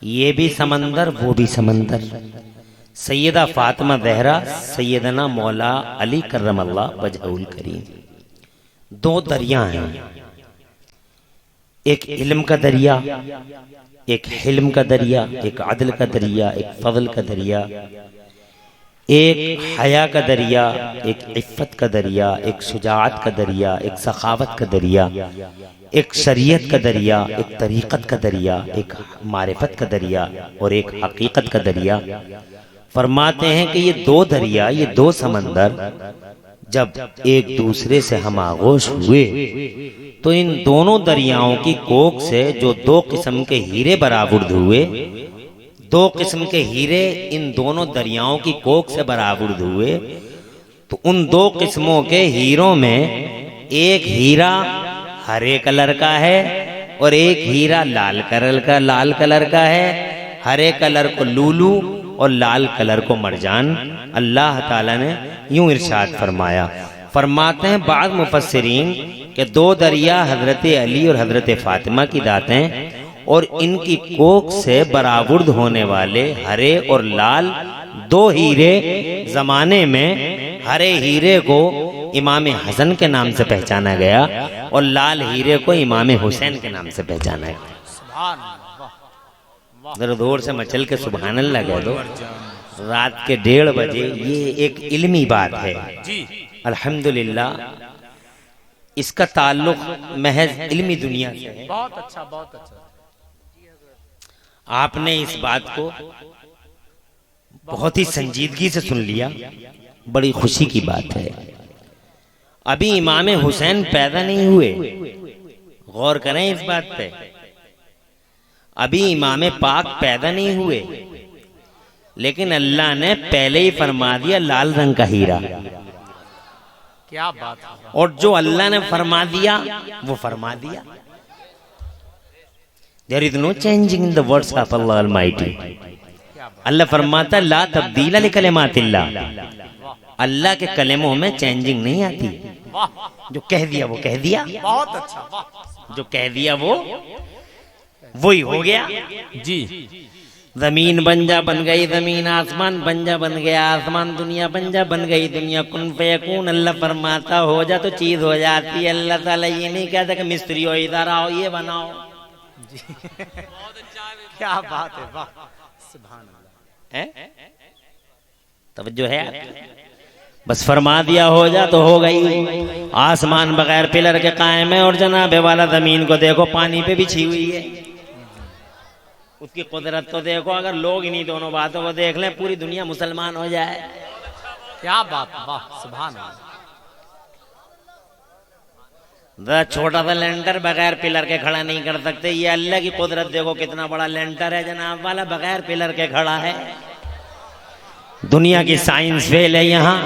ये भी समंदर वो भी समंदर। सैयदा फातिमा ज़हरा, सैयदना मौला अली करमल्लाह वजहुल करीम, दो दरिया हैं। एक इल्म का दरिया, एक हिल्म का दरिया, एक अदल का दरिया, एक फजल का दरिया, एक हया का दरिया, एक इफ़्फ़त का दरिया, एक शुजाअत का दरिया, एक सखावत का दरिया, एक शरीयत का दरिया, एक तरीक़त का दरिया, एक मारिफत का दरिया और एक हकीकत का दरिया। फरमाते हैं कि ये दो दरिया, ये दो समंदर जब एक दूसरे से हम आगोश हुए तो इन दोनों दरियाओं की कोख से जो दो किस्म के हीरे बराबुर्द हुए, दो किस्म के हीरे इन दोनों दरियाओं की कोख से बराबुर्द हुए, तो उन दो किस्मों के हीरों में एक हीरा हरे कलर का है और एक हीरा लाल कलर का है। हरे कलर को लूलू और लाल कलर को मरजान। अल्लाह ताला ने यूं इरशाद फरमाया, फरमाते हैं बाद मुफस्सिरीन के दो दरिया हजरत अली और हजरत फातिमा की दातें और इनकी कोख से बराबुर्द होने वाले हरे और लाल दो हीरे जमाने में हरे हीरे को इमाम हसन के नाम से पहचाना गया और लाल हीरे को इमाम हुसैन के नाम से पहचाना गया। जरा जोर से मचल के सुभान अल्लाह कह दो। रात के 1:30 बजे ये एक इल्मी बात है। अल्हम्दुलिल्लाह, इसका ताल्लुक महज इल्मी दुनिया से है। बहुत अच्छा, बहुत अच्छा। आपने इस बात को बहुत ही संजीदगी से सुन लिया, बड़ी खुशी की बात है। अभी इमाम हुसैन पैदा नहीं हुए, गौर करें इस बात पे। अभी इमाम पाक पैदा नहीं हुए, लेकिन अल्लाह ने पहले ही फरमा दिया लाल रंग का हीरा। क्या बात है। और जो अल्लाह ने फरमा दिया वो फरमा दिया। There is no changing in the words of Allah Almighty। अल्लाह फरमाता ला तब्दीला लिकलिमातिल्लाह। अल्लाह के कलेमों में चेंजिंग नहीं आती। जो कह दिया वो कह दिया। बहुत अच्छा। जो कह दिया वो वही हो गया। जी। जमीन बंजा बन गई जमीन, आसमान बंजा बन गया आसमान, दुनिया बंजा बन गई दुनिया। कुन फयकून, अल्लाह फरमाता हो जा तो चीज हो जाती है। अल्लाह ताला ये नहीं कहता कि मिस्त्री हो इधर आओ ये बनाओ। क्या बात है, वाह, सुभान अल्लाह। है तवज्जो है? बस फरमा दिया हो जा तो हो गई। आसमान बगैर पिलर के कायम है और जनाबे वाला जमीन को देखो पानी पे बिछी हुई है। उसकी कुदरत तो देखो। अगर लोग इन्हीं दोनों बातों को देख लें पूरी दुनिया मुसलमान हो जाए। क्या बात, वाह, सुभान अल्लाह। छोटा सा लेंटर बगैर पिलर के खड़ा नहीं कर सकते। ये अल्लाह की कुदरत देखो, कितना बड़ा लेंटर है जनाब वाला, बगैर पिलर के खड़ा है। दुनिया की साइंस फेल है। यहाँ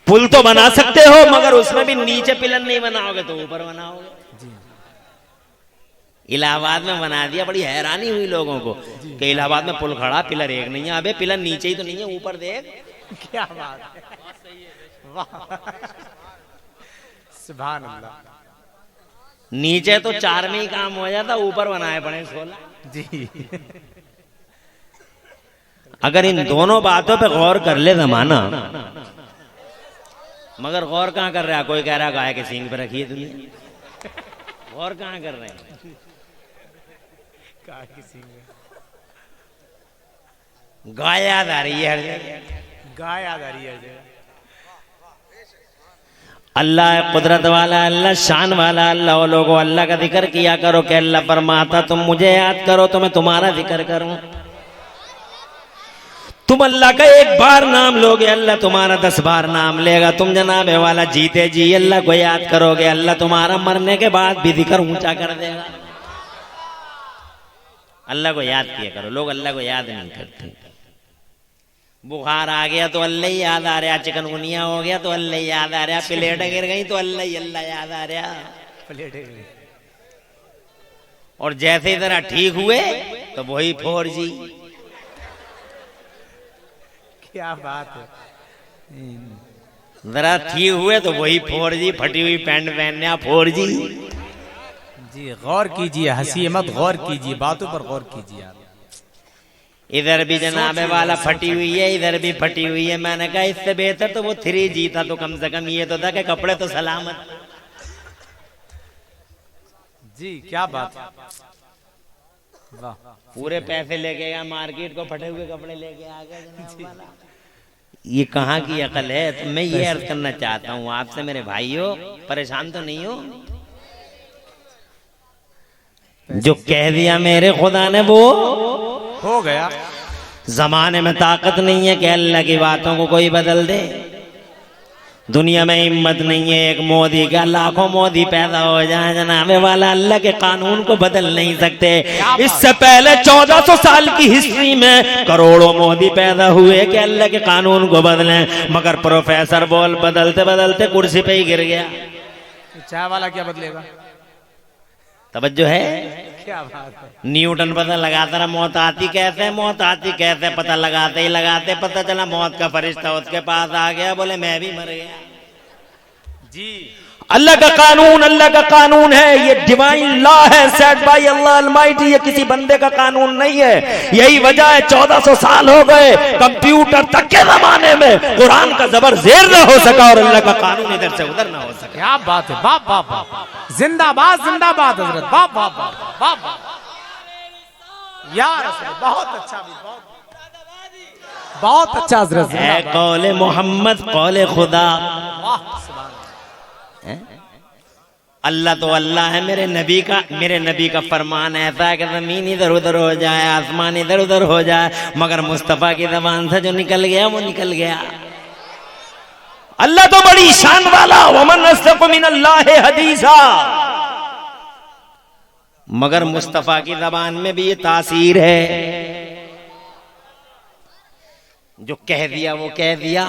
पुल तो बना सकते हो मगर उसमें भी नीचे पिलर नहीं बनाओगे तो ऊपर बनाओगे। इलाहाबाद में बना दिया, बड़ी हैरानी हुई लोगों को कि इलाहाबाद में पुल खड़ा, पिलर एक नहीं है। अबे पिलर नीचे ही तो नहीं है, ऊपर देख। क्या बात है, वाह, सुभान अल्लाह। नीचे तो 4 में ही काम हो जाता, ऊपर बनाए पड़े 16। जी। अगर इन दोनों बातों पे गौर कर ले जमाना, मगर गौर कहाँ कर रहा है? कोई कह रहा है गाय के सींग पे रखिए दुनिया। गौर कहाँ कर रहे हैं? गाय याद आ रही है हर जगह। गाय याद आ रही है। अल्लाह कुदरत वाला, अल्लाह शान वाला। अल्लाह लोगों अल्लाह का जिक्र किया करो कि अल्लाह फरमाता तुम मुझे याद करो तो मैं तुम्हारा जिक्र करूं। तुम अल्लाह का एक बार नाम लोगे, अल्लाह तुम्हारा 10 बार नाम लेगा। तुम जनाबे वाला जीते जी अल्लाह को याद करोगे, अल्लाह तुम्हारा मरने के बाद भी जिक्र ऊंचा कर देगा। अल्लाह को याद किया करो। लोग अल्लाह को याद नहीं करते। बुखार आ गया तो अल्लाह ही याद आ रहा, चिकनगुनिया हो गया तो अल्लाह ही याद आ रहा, प्लेट गिर गई तो अल्लाह ही अल्लाह याद आ रहा। प्लेट और जैसे ही जरा ठीक हुए तो वही 4G। क्या बात है। जरा ठीक हुए तो वही 4G, फटी हुई पैंट पहनने 4G। जी गौर कीजिए, हंसिए मत, गौर कीजिए, बातों पर गौर कीजिए आप। इधर भी जनाबे वाला फटी हुई है, इधर भी फटी हुई है। मैंने कहा इससे बेहतर तो वो 3G था, तो कम से कम ये तो था कि कपड़े तो सलामत। जी क्या बात है, वाह। पूरे पैसे लेके गया मार्केट को, फटे हुए कपड़े लेके आ गया जनाब वाला। ये कहाँ की अकल है? तो मैं ये अर्ज करना चाहता हूँ आपसे मेरे भाइयों, परेशान तो नहीं हो? जो कह दिया मेरे खुदा ने वो हो गया। जमाने में ताकत नहीं है कि अल्लाह की बातों को कोई बदल दे। दुनिया में हिम्मत नहीं है एक मोदी का, लाखों मोदी पैदा हो जाए जनाबे वाला, अल्लाह के कानून को बदल नहीं सकते। इससे पहले 1400 साल की हिस्ट्री में करोड़ों मोदी पैदा हुए कि अल्लाह के कानून को बदलें, मगर प्रोफेसर बोल बदलते बदलते कुर्सी पे ही गिर गया। चाय वाला क्या बदलेगा? तवज्जो है? क्या बात है। न्यूटन पता लगाता रहा मौत आती कैसे, मौत आती कैसे, पता लगाते ही लगाते पता चला मौत का फरिश्ता उसके पास आ गया, बोले मैं भी मर गया। जी अल्लाह का कानून है, ये डिवाइन लॉ है सेट बाय अल्लाह अलमाइटी, ये किसी बंदे का कानून नहीं है। यही वजह है 1400 साल हो गए कंप्यूटर तक के जमाने में कुरान का जबर जेर न हो सका और अल्लाह का कानून इधर से उधर ना हो सका। क्या बात है, बाप बाप बाप, जिंदाबाद जिंदाबाद हजरत, बाप बाप बाप बाप बाप यार, बहुत अच्छा, बहुत अच्छा हजरत। है कौले मोहम्मद कौले खुदा। अल्लाह तो अल्लाह है, मेरे नबी का फरमान ऐसा है कि जमीन इधर उधर हो जाए, आसमान इधर उधर हो जाए, मगर मुस्तफा की जबान से जो निकल गया वो निकल गया। अल्लाह तो बड़ी शान वाला, वमन अस्दक़ु मिनल्लाहि हदीसा, मगर मुस्तफा की जबान में भी ये तासीर है। जो कह दिया वो कह दिया।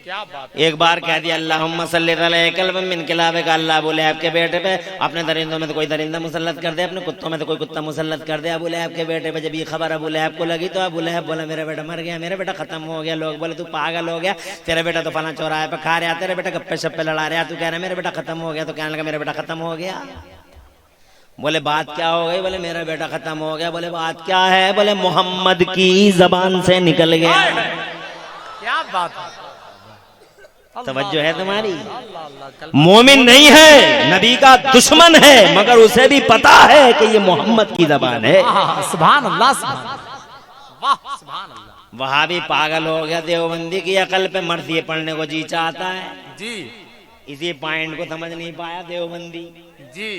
क्या बात। एक बार कह दिया अल्लाहुम्मा सल्ली अला कल्ब मिन किलाबिक, अल्लाह बोले आपके बेटे पे अपने दरिंदों में तो कोई दरिंदा मुसल्लत कर दे, अपने कुत्तों में तो कोई कुत्ता मुसल्लत कर दे। अबू लहब के बेटे पे जब ये खबर अबू लहब को लगी तो अबू लहब बोला मेरा बेटा मर गया, मेरा बेटा खत्म हो गया। लोग बोले तू पागल हो गया, तेरा बेटा तो फला चौराहे पे खा रहा, तेरा बेटा गप्पे शप्पे लड़ा रहा, तू कह रहा मेरा बेटा खत्म हो गया। तो कहने लगा मेरा बेटा खत्म हो गया। बोले बात क्या हो गई? बोले मेरा बेटा खत्म हो गया। बोले बात क्या है? बोले मोहम्मद की जबान से निकल गया। क्या बात, तवज्जो है तुम्हारी? मोमिन नहीं है, नबी का दुश्मन है, मगर उसे भी पता है कि ये मोहम्मद की जबान है। सुभान अल्लाह, वाह सुभान अल्लाह। वहाबी पागल हो गया, देवबंदी की अकल पे मर्ज़ी पढ़ने को जी चाहता है। जी इसी पॉइंट को समझ नहीं पाया देवबंदी। जी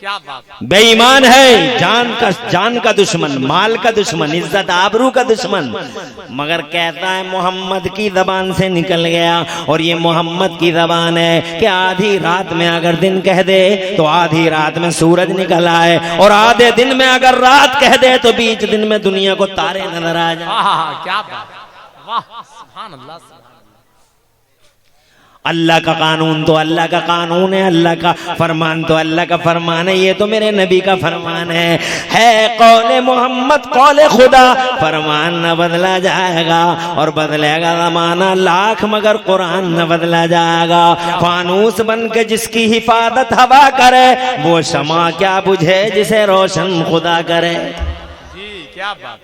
क्या बात। बेईमान है, जान का दुश्मन, माल का दुश्मन, इज्जत आबरू का दुश्मन, मगर कहता है मोहम्मद की जबान से निकल गया। और ये मोहम्मद की जबान है कि आधी रात में अगर दिन कह दे तो आधी रात में सूरज निकल आए, और आधे दिन में अगर रात कह दे तो बीच दिन में दुनिया को तारे नजर आ जाए। क्या बात, वाह सुभान अल्लाह। अल्लाह का कानून तो अल्लाह का कानून है, अल्लाह का फरमान तो अल्लाह का फरमान है, ये तो मेरे नबी का फरमान है कौले मोहम्मद कौले खुदा। फरमान न बदला जाएगा और बदलेगा जमाना लाख, मगर कुरान न बदला जाएगा। फानूस बन के जिसकी हिफाजत हवा करे, वो शमा क्या बुझे जिसे रोशन खुदा करे। जी क्या बात।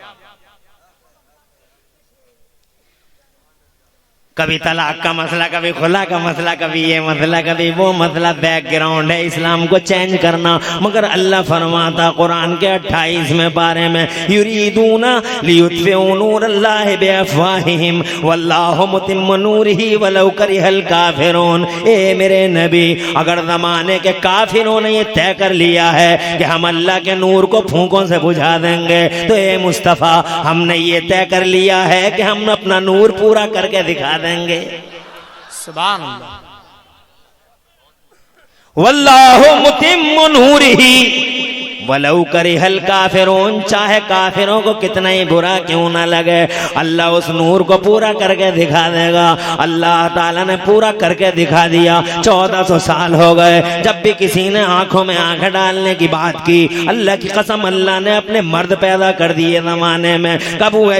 कभी तलाक का मसला, कभी खुला का मसला, कभी ये मसला, कभी वो मसला। बैकग्राउंड है इस्लाम को चेंज करना, मगर अल्लाह फरमाता कुरान के 28वें पारे में युरीदूना लियुत्फिउ नूरल्लाहि बिअफ़वाहिहिम वल्लाहु मुतिम्मु नूरिही वलौ करिहल काफिरून। ए मेरे नबी, अगर जमाने के काफिरों ने ये तय कर लिया है कि हम अल्लाह के नूर को फूंकों से बुझा देंगे, तो ए मुस्तफ़ा हमने ये तय कर लिया है कि हम अपना नूर पूरा करके दिखा देंगे। सुभान अल्लाह। वल्लाहु मुतिम्मु नूरिही वलौ करिहल काफिरून, चाहे काफिरों को कितना ही बुरा क्यों ना लगे, अल्लाह उस नूर को पूरा करके दिखा देगा। अल्लाह ताला ने पूरा करके दिखा दिया। 1400 साल हो गए, जब भी किसी ने आंखों में आंखें डालने की बात की, अल्लाह की कसम अल्लाह ने अपने मर्द पैदा कर दिए जमाने में।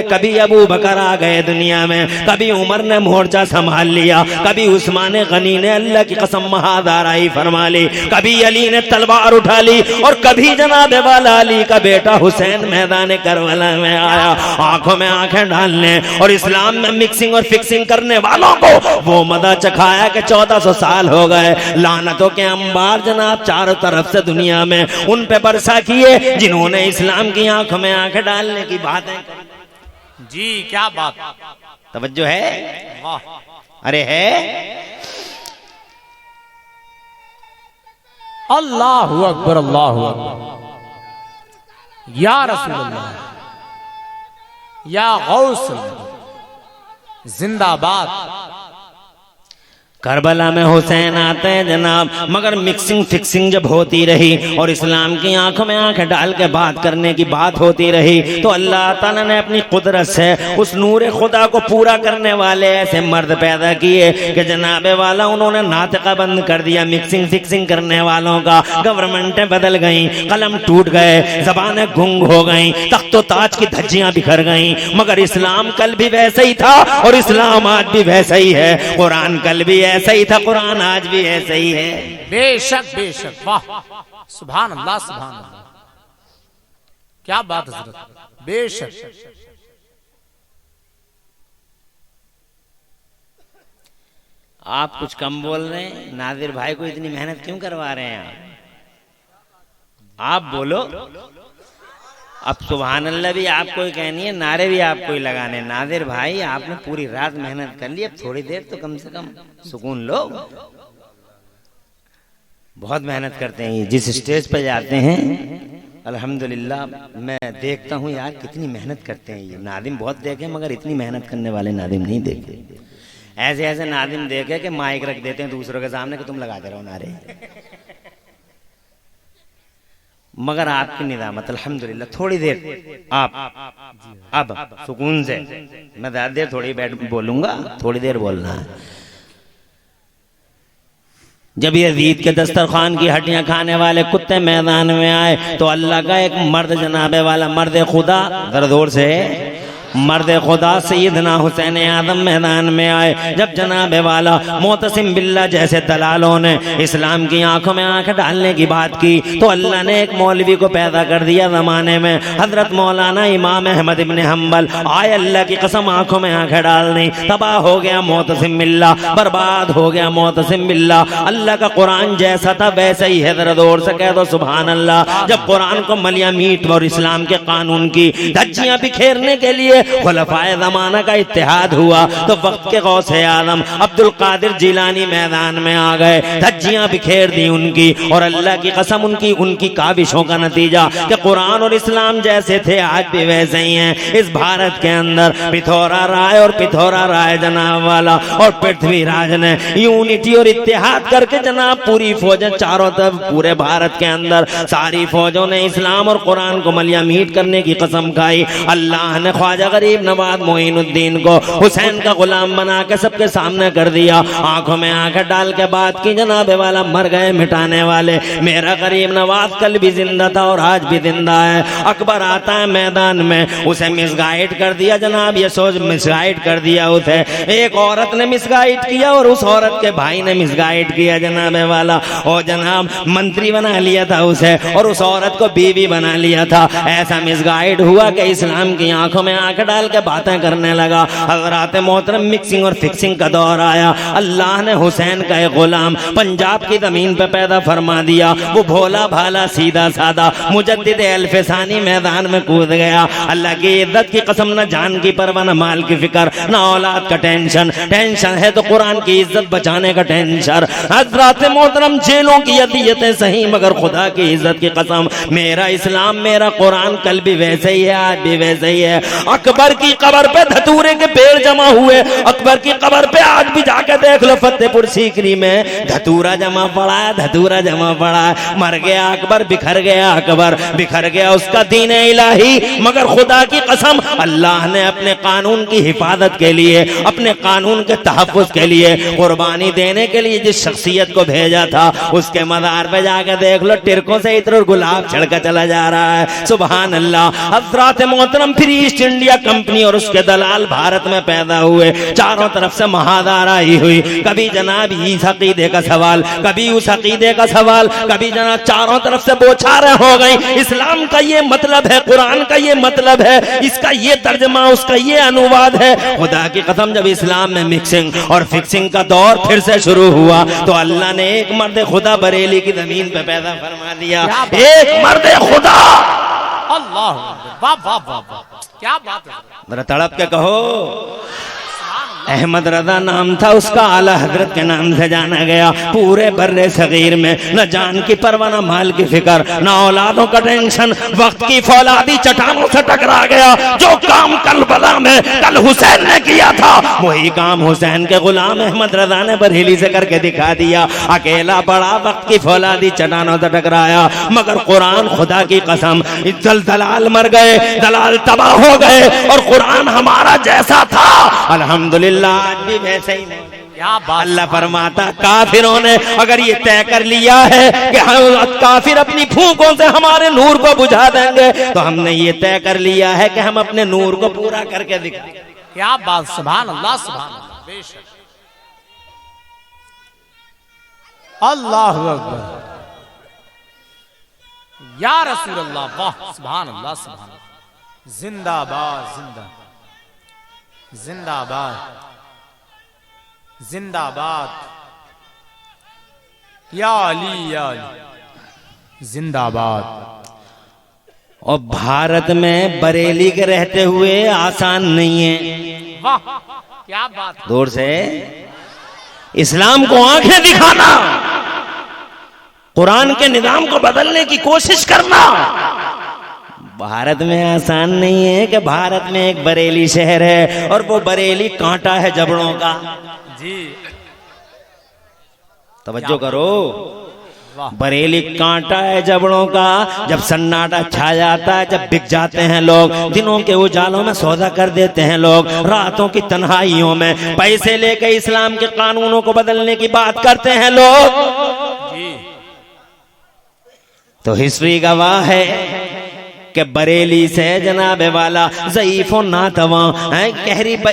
कभी अबू बकर आ गए दुनिया में, कभी उमर ने मोर्चा संभाल लिया, कभी उस्मान गनी ने अल्लाह की कसम महादाराई फरमा ली, कभी अली ने तलवार उठा ली, और कभी जनाब वाला अली का बेटा हुसैन मैदान करबला में आया आंखों में आंखें डालने और इस्लाम में मिक्सिंग और फिक्सिंग करने वालों को वो मजा चखाया कि 1400 साल हो गए। लानतों के अंबार जनाब चारों तरफ से दुनिया में उन पे बरसा किए जिन्होंने इस्लाम की आंखों में आंखें डालने की बातें की। जी क्या बात, तवज्जो है? अरे है। अल्लाहु अकबर, अल्लाहु अकबर, या रसूलल्लाह, या गौस, जिंदाबाद। करबला में हुसैन आते हैं जनाब, मगर मिक्सिंग फिक्सिंग जब होती रही और इस्लाम की आंखों में आंखें डाल के बात करने की बात होती रही, तो अल्लाह ताला ने अपनी कुदरत से उस नूर खुदा को पूरा करने वाले ऐसे मर्द पैदा किए कि जनाबे वाला उन्होंने नातिका बंद कर दिया मिक्सिंग फिक्सिंग करने वालों का। गवर्नमेंटें बदल गई, कलम टूट गए, जबानें गुंग हो गई, तख्तो ताज की धज्जियां बिखर गई, मगर इस्लाम कल भी वैसे ही था और इस्लाम आज भी वैसा ही है। कुरान कल भी ऐसा ही था, कुरान आज भी ऐसा ही है। बेशक बेशक, वाह, सुभान अल्लाह, सुभान अल्लाह, क्या बात हज़रत, बेशक। आप कुछ कम बोल रहे हैं, नादिर भाई को इतनी मेहनत क्यों करवा रहे हैं आप बोलो। अब सुभान अल्लाह भी आपको ही कहनी है, नारे भी आपको ही लगाने। नादिर भाई आपने पूरी रात मेहनत कर ली, अब थोड़ी देर तो कम से कम सुकून लो। बहुत मेहनत करते हैं, जिस स्टेज पर जाते हैं अल्हम्दुलिल्लाह मैं देखता हूँ यार कितनी मेहनत करते हैं ये। नादिम बहुत देखे मगर इतनी मेहनत करने वाले नादिम नहीं देखे। ऐसे ऐसे नादिम देखे कि माइक रख देते हैं दूसरों के सामने कि तुम लगाते रहो नारे, मगर आपकी निजामत अल्हम्दुलिल्लाह। थोड़ी देर आप अब सुकून से, मैं ज़्यादा देर थोड़ी बैठ बोलूंगा, थोड़ी देर बोलना है। जब यजीद के दस्तरखान की हड्डियां खाने वाले कुत्ते मैदान में आए तो अल्लाह का एक मर्द जनाबे वाला मर्द खुदा, जरा जोर से, मर्द खुदा सैयदना हुसैन आदम मैदान में आए। जब जनाबे वाला मोतसिम बिल्ला जैसे दलालों ने इस्लाम की आंखों में आंखें डालने की बात की तो अल्लाह ने एक मौलवी को पैदा कर दिया जमाने में, हजरत मौलाना इमाम अहमद इब्न हम्बल। आए अल्लाह की कसम आंखों में आंखें डालनी, तबाह हो गया मोतसिम बिल्ला, बर्बाद हो गया मोतसिम बिल्ला। अल्लाह का कुरान जैसा था वैसा ही है, जरा जोर से कह दो सुभान अल्लाह। जब कुरान को मलिया मीट और इस्लाम के कानून की धज्जियां बिखेरने के लिए खुलफाए ज़माना का इत्तेहाद हुआ तो वक्त के गौसे आलम अब्दुल कादिर जिलानी मैदान में आ गए, धज्जियां बिखेर दी उनकी। और अल्लाह की कसम उनकी काविशों का नतीजा कि कुरान और इस्लाम जैसे थे आज भी वैसे ही हैं। इस भारत के अंदर पिथौरा राय और पिथौरा राय जनाब वाला और पृथ्वीराज ने यूनिटी और इत्तेहाद करके जनाब पूरी फौजें चारों तरफ पूरे भारत के अंदर सारी फौजों ने इस्लाम और कुरान को मलिया मीट करने की कसम खाई। अल्लाह ने ख्वाजा गरीब नवाज मोइनुद्दीन को हुसैन का गुलाम बना के सबके सामने कर दिया, आंखों में आंखें डाल के बात की। जनाबे वाला मर गए मिटाने वाले, मेरा गरीब नवाज कल भी जिंदा था और आज भी जिंदा है। अकबर आता है मैदान में, उसे मिसगाइड कर दिया जनाब, ये सोच मिसगाइड कर दिया उसे। एक औरत ने मिसगाइड किया और उस औरत के भाई ने मिसगाइड किया जनाबे वाला, और जनाब मंत्री बना लिया था उसे और उस औरत को बीवी बना लिया था। ऐसा मिसगाइड हुआ कि इस्लाम की आंखों में आंखें डाल के बातें करने लगा। हज़रात मोहतरम मिक्सिंग और फिक्सिंग का दौर आया। अल्लाह ने हुसैन का एक गुलाम पंजाब की जमीन पे पैदा फरमा दिया। वो भोला भाला सीधा सादा मुजद्दिद अल्फसानी मैदान में कूद गया। अल्लाह की इज्जत की कसम, न जान की परवाह, न माल की फिक्र, न औलाद का टेंशन है तो कुरान की इज्जत बचाने का टेंशन। हज़रात मोहतरम जेलों की अदियतें सही मगर खुदा की इज्जत की कसम, मेरा इस्लाम मेरा कुरान कल भी वैसे ही है आज भी वैसे ही है। अकबर की कब्र पे धतूरे के पेड़ जमा हुए। अकबर की कब्र पे आज भी जाके देख लो, फतेहपुर सीकरी में धतूरा जमा पड़ा है, धतूरा जमा पड़ा है। मर गया अकबर, बिखर गया अकबर, बिखर गया उसका दीन इलाही। मगर खुदा की कसम, अल्लाह ने अपने कानून की हिफाजत के लिए, अपने कानून के तहफ्फुज़ के लिए, कुर्बानी देने के लिए जिस शख्सियत को भेजा था, उसके मज़ार पे जाके देख लो, टिरकों से इत्र गुलाब छिड़का चला जा रहा है। सुभान अल्लाह। हज़रात मोहतरम फिर ईस्ट इंडिया कंपनी और उसके दलाल भारत में पैदा हुए। चारों तरफ से महादार आई हुई, कभी जनाब इस अकीदे का सवाल, कभी उस अकीदे का सवाल, कभी जनाब चारों तरफ से बौछारें हो गई। इस्लाम का ये मतलब है, कुरान का ये मतलब है, इसका ये तर्जमा, उसका ये अनुवाद है। खुदा की कसम, जब इस्लाम में मिक्सिंग और फिक्सिंग का दौर फिर से शुरू हुआ तो अल्लाह ने एक मर्द खुदा बरेली की जमीन पे पैदा फरमा दिया। एक मर्द खुदा। अल्लाह, वाह वाह वाह वाह, क्या बात है। जरा तड़प के कहो। अहमद रजा नाम था उसका, आला हजरत के नाम से जाना गया। पूरे बर्रे सगीर में न जान की परवाह, न माल की फिक्र, न औलादों का टेंशन। वक्त की फौलादी चट्टानों से टकरा गया। जो काम करबला में कल हुसैन ने किया था, वही काम हुसैन के गुलाम अहमद रजा ने बरेली से करके दिखा दिया। अकेला बड़ा, वक्त की फौलादी चट्टानों से टकराया। मगर कुरान, खुदा की कसम, दलाल मर गए, दलाल तबाह हो गए और कुरान हमारा जैसा था अल्हम्दुलिल्लाह आज भी वैसे ही नहीं। क्या बात। अल्लाह फरमाता, काफिरों ने अगर ये तय कर लिया है कि हम काफिर अपनी फूंकों से हमारे नूर को बुझा देंगे, तो हमने ये तय कर लिया है कि हम अपने नूर को पूरा करके दिखाएंगे। क्या बात। सुभान अल्लाह, सुभान अल्लाह, बेशक। अल्लाहु अकबर, या रसूल अल्लाह, वाह, सुभान अल्लाह, सुभान अल्लाह। जिंदाबाद, जिंदा जिंदाबाद, जिंदाबाद, या अली, या अली, जिंदाबाद। और भारत में बरेली के रहते हुए आसान नहीं है। वाह, क्या बात। दूर से इस्लाम को आंखें दिखाना, कुरान के निजाम को बदलने की कोशिश करना भारत में आसान नहीं है। कि भारत में एक बरेली शहर है और वो बरेली कांटा है जबड़ों का। जी, तवज्जो करो, बरेली कांटा है जबड़ों का। जब सन्नाटा छा जाता है, जब बिक जाते हैं लोग, दिनों के उजालों में सौदा कर देते हैं लोग, रातों की तन्हाइयों में पैसे लेकर इस्लाम के कानूनों को बदलने की बात करते हैं लोग। जी, तो हिस्ट्री गवाह है कि बरेली से जनाबे वाला ज़ईफ़ो नातवा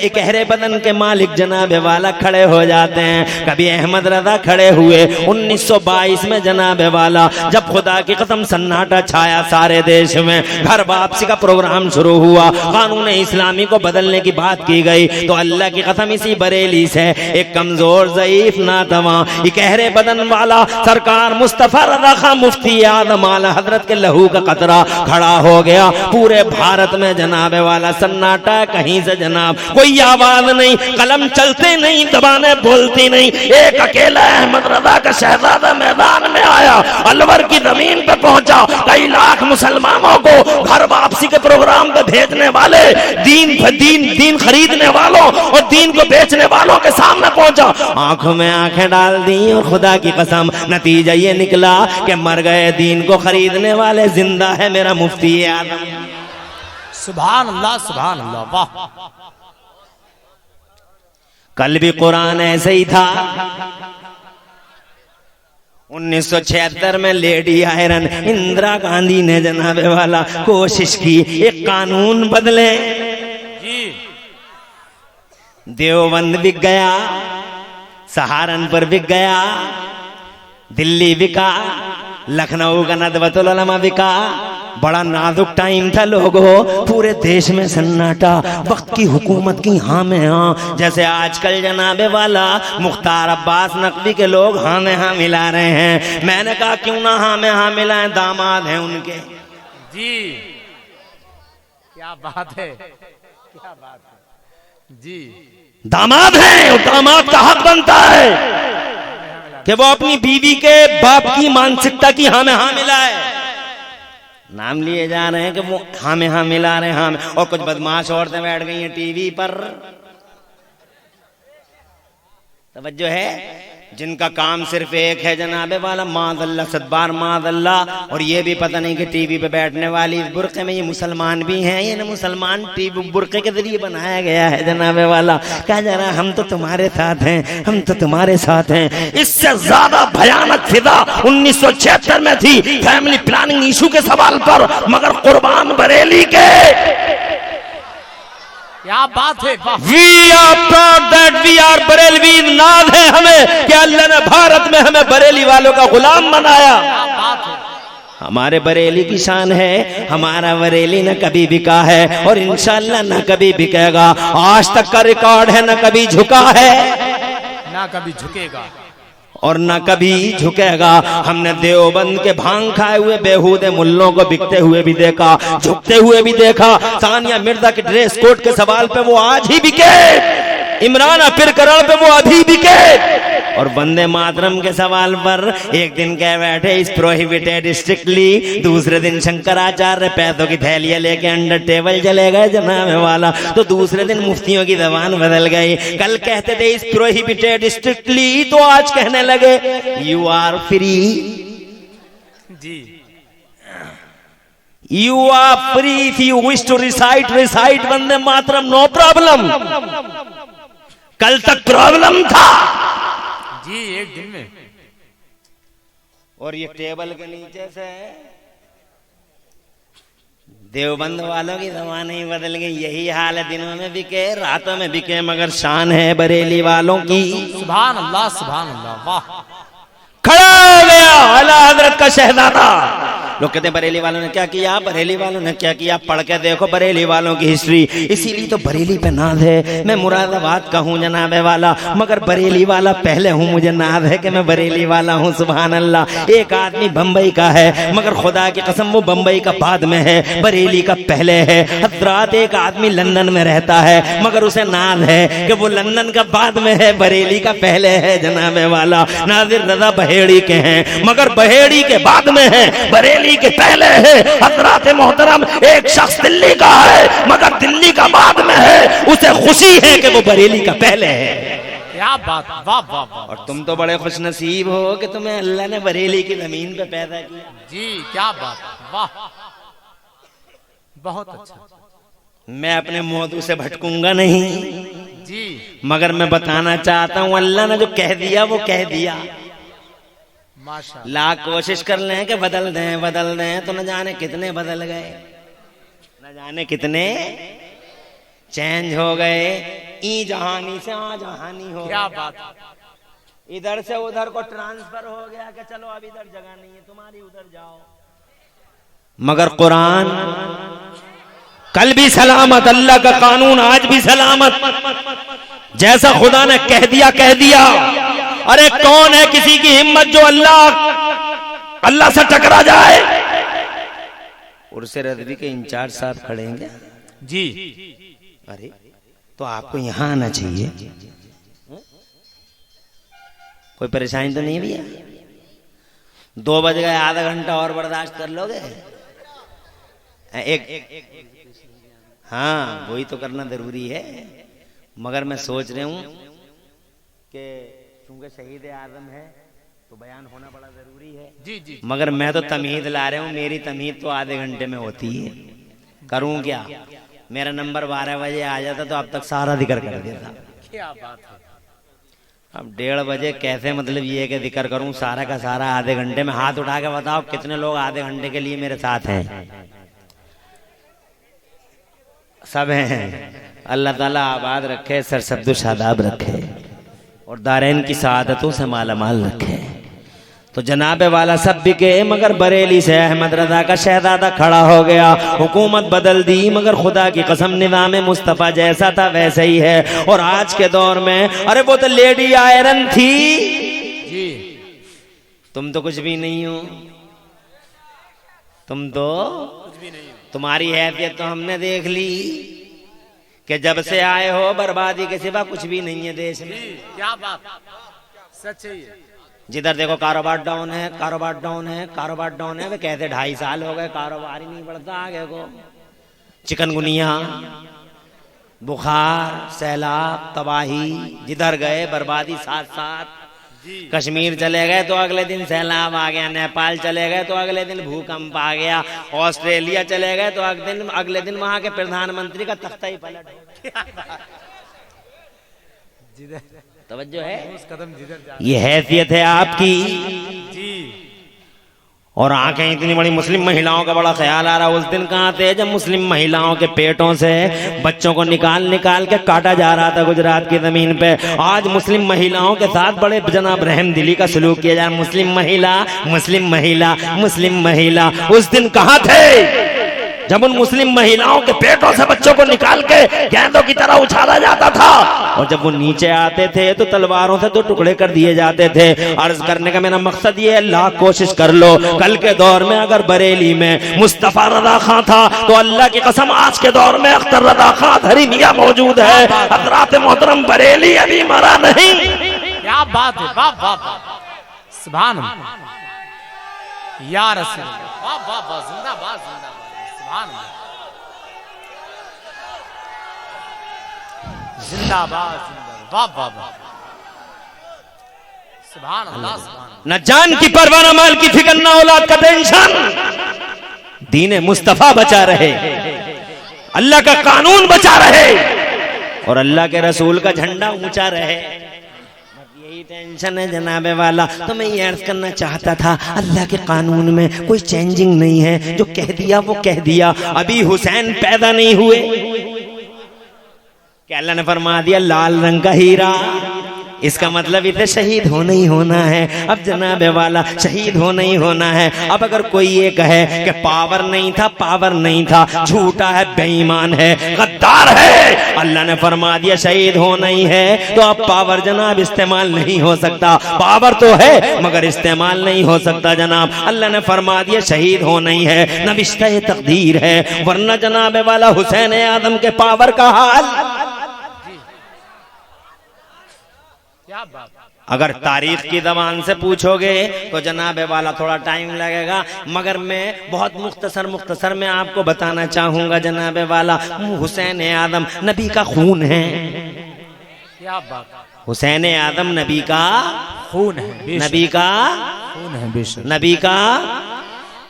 कहरे बदन के मालिक जनाबे वाला खड़े हो जाते हैं। कभी अहमद रजा खड़े हुए 1922 में जनाबे वाला, जब खुदा की कसम सन्नाटा छाया सारे देश में, घर वापसी का प्रोग्राम शुरू हुआ, कानून इस्लामी को बदलने की बात की गई, तो अल्लाह की कसम इसी बरेली से एक कमजोर ज़ईफ़ नातवा कहरे बदन वाला सरकार मुस्तफ़ा रज़ा खां मुफ्ती आज़म आला हजरत के लहू का कतरा खड़ा हो गया। पूरे भारत में जनाबे वाला सन्नाटा, कहीं से जनाब कोई आवाज नहीं, कलम चलते नहीं, जबानें बोलती नहीं। एक अकेला अहमद रजा का शहजादा मैदान में आया, अलवर की जमीन पे पहुंचा। कई लाख मुसलमानों को घर वापसी के प्रोग्राम पे भेजने वाले, दीन खरीदने वालों और दीन को बेचने वालों के सामने पहुंचा। आंखों में आंखें डाल दी और खुदा की कसम नतीजा ये निकला कि मर गए दीन को खरीदने वाले, जिंदा है मेरा मुफ्ती आज़म। सुभान अल्लाह, सुभान अल्लाह, वाह। कल भी कुरान ऐसे ही था। 1976 में लेडी आयरन इंदिरा गांधी ने जनाबे वाला कोशिश की एक कानून बदले। जी, देवबंद बिक गया, सहारनपुर बिक गया, दिल्ली बिका, लखनऊ का नदवतुल उलमा बिका। बड़ा नाजुक टाइम था लोगों, पूरे देश में सन्नाटा, वक्त की हुकूमत की हाँ में हाँ। जैसे आजकल जनाबे वाला मुख्तार अब्बास नकवी के लोग हाँ में हाँ मिला रहे हैं। मैंने कहा क्यों ना हाँ में हाँ मिलाएं, दामाद हैं उनके। जी, क्या बात है, क्या बात है। जी, दामाद हैं और दामाद का हक बनता है कि वो अपनी बीवी के बाप की मानसिकता की हाँ में हाँ मिलाए। नाम लिए जा रहे हैं कि वो हाँ में हाँ मिला रहे हैं, हाँ में। और कुछ बदमाश औरतें बैठ गई हैं टीवी पर, तवज्जो है, जिनका काम सिर्फ एक है जनाबे वाला, माज़ल्ला सदबार माज़ल्ला। और ये भी पता नहीं कि टीवी पे बैठने वाली इस बुर्के में ये मुसलमान भी हैं, ये ना मुसलमान टीवी बुर्के के जरिए बनाया गया है जनाबे वाला। कहा जा रहा हम तो तुम्हारे साथ हैं, हम तो तुम्हारे साथ हैं। इससे ज्यादा भयानक फिदा 1976 में थी फैमिली प्लानिंग इशू के सवाल पर, मगर कुर्बान बरेली के। क्या बात है, we are proud that we are Barelvis. नाज है हमें कि अल्लाह ने भारत में हमें बरेली वालों का गुलाम बनाया। क्या बात है। हमारे बरेली की शान है, हमारा बरेली न कभी बिका है और इंशाअल्लाह न कभी बिकेगा। आज तक का रिकॉर्ड है, न कभी झुका है, ना कभी झुकेगा और न कभी झुकेगा। हमने देवबंद के भांग खाए हुए बेहूदे मुल्लों को बिकते हुए भी देखा, झुकते हुए भी देखा। सानिया मिर्जा के ड्रेस कोड के सवाल पे वो आज ही बिके, इमरान अफिर करण पे वो अभी बिके। और वंदे मातरम के सवाल पर एक दिन कह बैठे इस प्रोहिबिटेड स्ट्रिक्टली, दूसरे दिन शंकराचार्य पैसों की थैलियां लेके अंडर टेबल चले गए जनाबे वाला। तो दूसरे दिन मुफ्तियों की जबान बदल गई। कल कहते थे इस प्रोहिबिटेड स्ट्रिक्टली, तो आज कहने लगे you are free ji, you are free if you wish to recite recite Vande Mataram, no problem. कल तक प्रॉब्लम था जी एक दिन में। और ये टेबल के नीचे से देवबंद वालों की जबान ही बदल गई। यही हाल है, दिनों में बिके रातों में बिके, मगर शान है बरेली वालों की। सुभान अल्लाह, सुभान अल्लाह, वाह। खड़ा हो गया आला हजरत का शहजादा। लोग कहते हैं बरेली वालों ने क्या किया, बरेली वालों ने क्या किया। पढ़ के देखो बरेली वालों की हिस्ट्री, इसीलिए तो बरेली पे नाज है। मैं मुरादाबाद का हूँ जनाबे वाला, मगर बरेली वाला पहले हूँ। मुझे नाज है कि मैं बरेली वाला हूँ। सुभान अल्लाह। एक आदमी बम्बई का है, मगर खुदा की कसम वो बम्बई का बाद में है, बरेली का पहले है। हजरात एक आदमी लंदन में रहता है, मगर उसे नाज है कि वो लंदन का बाद में है, बरेली का पहले है जनाबे वाला। नाजिर रजा बहेड़ी के हैं, मगर बहेड़ी के बाद में है, बरेली के पहले है। हजरात मोहतरम एक शख्स दिल्ली का है, मगर दिल्ली का बाद में है। उसे खुशी है कि वो बरेली का पहले है। क्या बात, वाह वाह वाह। और तुम तो बड़े खुश नसीब हो कि तुम्हें अल्लाह ने बरेली की जमीन पे पैदा किया। जी क्या बात, वाह, बहुत अच्छा। मैं अपने मौजू से भटकूंगा नहीं जी, मगर मैं बताना चाहता हूँ अल्लाह ने जो कह दिया वो कह दिया। माशाअल्लाह। लाख कोशिश कर लें कि बदल दें तो न जाने कितने बदल गए, न जाने कितने चेंज हो गए। ई जहानी से आ जहानी हो क्या गया। बात, इधर से उधर को ट्रांसफर हो गया कि चलो अब इधर जगह नहीं है तुम्हारी, उधर जाओ। मगर कुरान कल भी सलामत, अल्लाह का कानून आज भी सलामत। जैसा खुदा ने कह दिया कह दिया। अरे कौन है किसी की हिम्मत जो अल्लाह से टकरा जाए। उर्से रज़वी के इंचार्ज साहब खड़े हैं जी। अरे तो आपको यहां आना चाहिए, कोई परेशानी तो नहीं भैया? 2 बज गए, आधा घंटा और बर्दाश्त कर लोगे? एक हाँ वही तो करना जरूरी है। मगर मैं सोच रहा हूं कि चूंकि शहीद आजम है तो बयान होना बड़ा जरूरी है। जी जी, मगर मैं तो तमीद ला रहा हूँ, मेरी तमीद तो आधे घंटे में होती है। करूँ क्या? मेरा नंबर 12 बजे आ जाता तो अब तक सारा जिक्र कर देता। क्या बात है। अब 1:30 बजे कैसे, मतलब ये कि जिक्र करूँ सारा का सारा आधे घंटे में? हाथ उठा के बताओ कितने लोग आधे घंटे के लिए मेरे साथ हैं? सब हैं। अल्लाह ताला आबाद रखे, सरसब्दो शादाब रखे और दारैन की सआदतों से मालामाल रखे। तो जनाबे वाला सब बिके, मगर बरेली से अहमद रजा का शहजादा खड़ा हो गया। हुकूमत बदल दी, मगर खुदा की कसम निज़ाम मुस्तफ़ा जैसा था वैसे ही है। और आज के दौर में अरे वो तो लेडी आयरन थी जी, तुम तो कुछ भी नहीं हो। तुम तो कुछ भी नहीं। तुम्हारी हैसियत तो हमने देख ली कि जब से आए हो बर्बादी के सिवा कुछ भी नहीं है देश में। क्या बात, सच है ये। जिधर देखो कारोबार डाउन है, कारोबार डाउन है, कारोबार डाउन है। वे कहते 2.5 साल हो गए कारोबार ही नहीं बढ़ता आगे को। चिकनगुनिया, बुखार, सैलाब, तबाही, जिधर गए बर्बादी साथ साथ। कश्मीर चले गए तो अगले दिन सैलाब आ गया, नेपाल चले गए तो अगले दिन भूकंप आ गया, ऑस्ट्रेलिया चले गए तो अगले दिन वहां के प्रधानमंत्री का तख्ता ही पलट। तवज्जो है, ये हैसियत है आपकी जी। और आंखें इतनी बड़ी। मुस्लिम महिलाओं का बड़ा ख्याल आ रहा। उस दिन कहाँ थे जब मुस्लिम महिलाओं के पेटों से बच्चों को निकाल निकाल के काटा जा रहा था गुजरात की जमीन पे। आज मुस्लिम महिलाओं के साथ बड़े जनाब रहमदिली का सलूक किया जा रहा। मुस्लिम महिला, मुस्लिम महिला, मुस्लिम महिला। उस दिन कहाँ थे जब उन मुस्लिम महिलाओं के पेटों से बच्चों को निकाल के गेंदों की तरह उछाला जाता था, और जब वो नीचे आते थे तो तलवारों से 2 टुकड़े कर दिए जाते थे। अर्ज करने का मेरा मकसद ये है, लाख कोशिश कर लो, कल के दौर में अगर बरेली में मुस्तफा रजा खां था तो अल्लाह की कसम आज के दौर में अख्तर रजा खां धरी मियां मौजूद है। हजरात मोहतरम बरेली अभी मरा नहीं। क्या बात है, वाह वाह वाह, सुभान अल्लाह, या रसूल, वाह वाह वाह, जिंदाबाद जिंदाबाद, सुभान अल्लाह, जिंदाबाद जिंदाबाद, वाह वाह वाह, सुभान अल्लाह, सुभान अल्लाह। न जान की परवाह न माल की फिक्र न औलाद का टेंशन, दीन मुस्तफा बचा रहे, अल्लाह का कानून बचा रहे और अल्लाह के रसूल का झंडा ऊंचा रहे। यही टेंशन है जनाबे वाला। तो मैं ये अर्ज करना चाहता था, अल्लाह के कानून में कोई चेंजिंग नहीं है। जो कह दिया वो कह दिया। अभी हुसैन पैदा नहीं हुए कि अल्लाह ने फरमा दिया लाल रंग का हीरा, इसका मतलब इसे शहीद होना ही होना है। अब जनाबे वाला शहीद होना ही होना है। अब अगर कोई ये कहे कि पावर नहीं था, पावर नहीं था, झूठा है, बेईमान है, गद्दार है, अल्लाह ने फरमा दिया शहीद होना ही है, तो अब पावर जनाब इस्तेमाल नहीं हो सकता। पावर तो है मगर इस्तेमाल नहीं हो सकता जनाब। अल्लाह ने फरमा दिया शहीद होना ही है, नविश्ता तकदीर है। वरना जनाबे वाला हुसैन आदम के पावर का हाल, अगर तारीख की जबान से पूछोगे तो जनाबे वाला थोड़ा टाइम लगेगा, मगर मैं बहुत मुख्तसर में आपको बताना चाहूंगा जनाबे वाला, हुसैन आदम नबी का खून है। क्या बात, हुसैन आदम नबी का खून है, नबी का खून है, बेशक नबी का।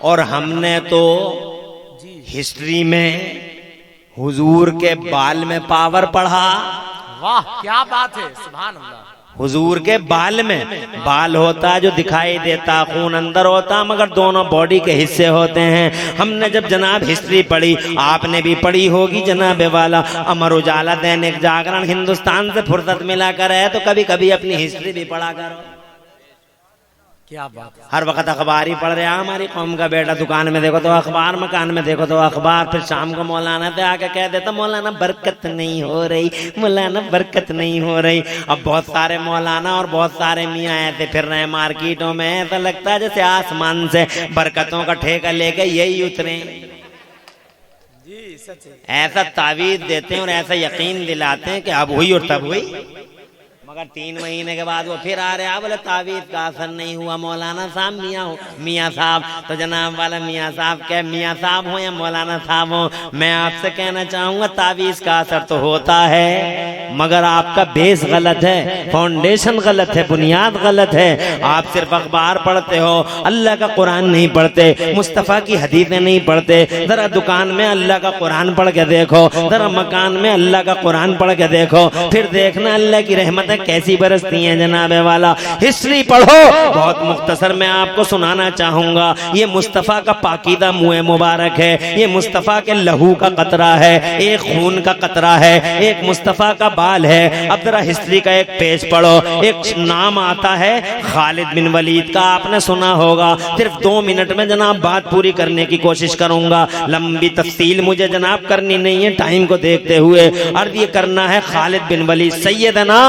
और हमने तो हिस्ट्री में हुजूर के बाल में पावर पढ़ा। वाह क्या बात है, सुभान अल्लाह। हुजूर के बाल में बाल होता जो दिखाई देता, खून अंदर होता, मगर दोनों बॉडी के हिस्से होते हैं। हमने जब जनाब हिस्ट्री पढ़ी, आपने भी पढ़ी होगी जनाबे वाला, अमर उजाला, दैनिक जागरण, हिंदुस्तान से फुर्सत मिला कर है तो कभी कभी अपनी हिस्ट्री भी पढ़ा करो। क्या बात, हर वक्त अखबार ही पढ़ रहे हैं। हमारी कौम का बेटा दुकान में देखो तो अखबार, मकान में देखो तो अखबार, फिर शाम को मौलाना से आके कह देता मौलाना बरकत नहीं हो रही, मौलाना बरकत नहीं हो रही। अब बहुत सारे मौलाना और बहुत सारे मियाँ ऐसे फिर रहे हैं मार्केटों में, ऐसा लगता है जैसे आसमान से बरकतों का ठेका लेके यही उतरे। जी सच है। ऐसा तावीज देते हैं और ऐसा यकीन दिलाते हैं कि अब हुई और तब हुई, मगर 3 महीने के बाद वो फिर आ रहे हैं, बोले तावीज का असर नहीं हुआ मौलाना साहब, मियाँ साहब। तो जनाब वाला मियाँ साहब क्या मियाँ साहब हो या मौलाना साहब हो, मैं आपसे कहना चाहूंगा तावीज का असर तो होता है, मगर आपका बेस गलत है, फाउंडेशन गलत है, बुनियाद गलत है। आप सिर्फ अखबार पढ़ते हो, अल्लाह का कुरान नहीं पढ़ते, मुस्तफ़ा की हदीसें नहीं पढ़ते। जरा दुकान में अल्लाह का कुरान पढ़ के देखो, जरा मकान में अल्लाह का कुरान पढ़ के देखो, फिर देखना अल्लाह की रहमतें कैसी बरसती हैं जनाबे वाला। हिस्ट्री पढ़ो, बहुत मुख्तसर में आपको सुनाना चाहूंगा। ये मुस्तफ़ा का पाकीदा मुँह मुबारक है, ये मुस्तफ़ा के लहू का कतरा है, एक खून का कतरा है, एक मुस्तफ़ा का बाल है। अब जरा हिस्ट्री का एक पेज पढ़ो, एक नाम आता है खालिद बिन वलीद का, आपने सुना होगा। सिर्फ 2 मिनट में जनाब बात पूरी करने की कोशिश करूंगा, लंबी तफसील मुझे जनाब करनी नहीं है टाइम को देखते हुए। अर्ज ये करना है खालिद बिन वलीद, सैयदना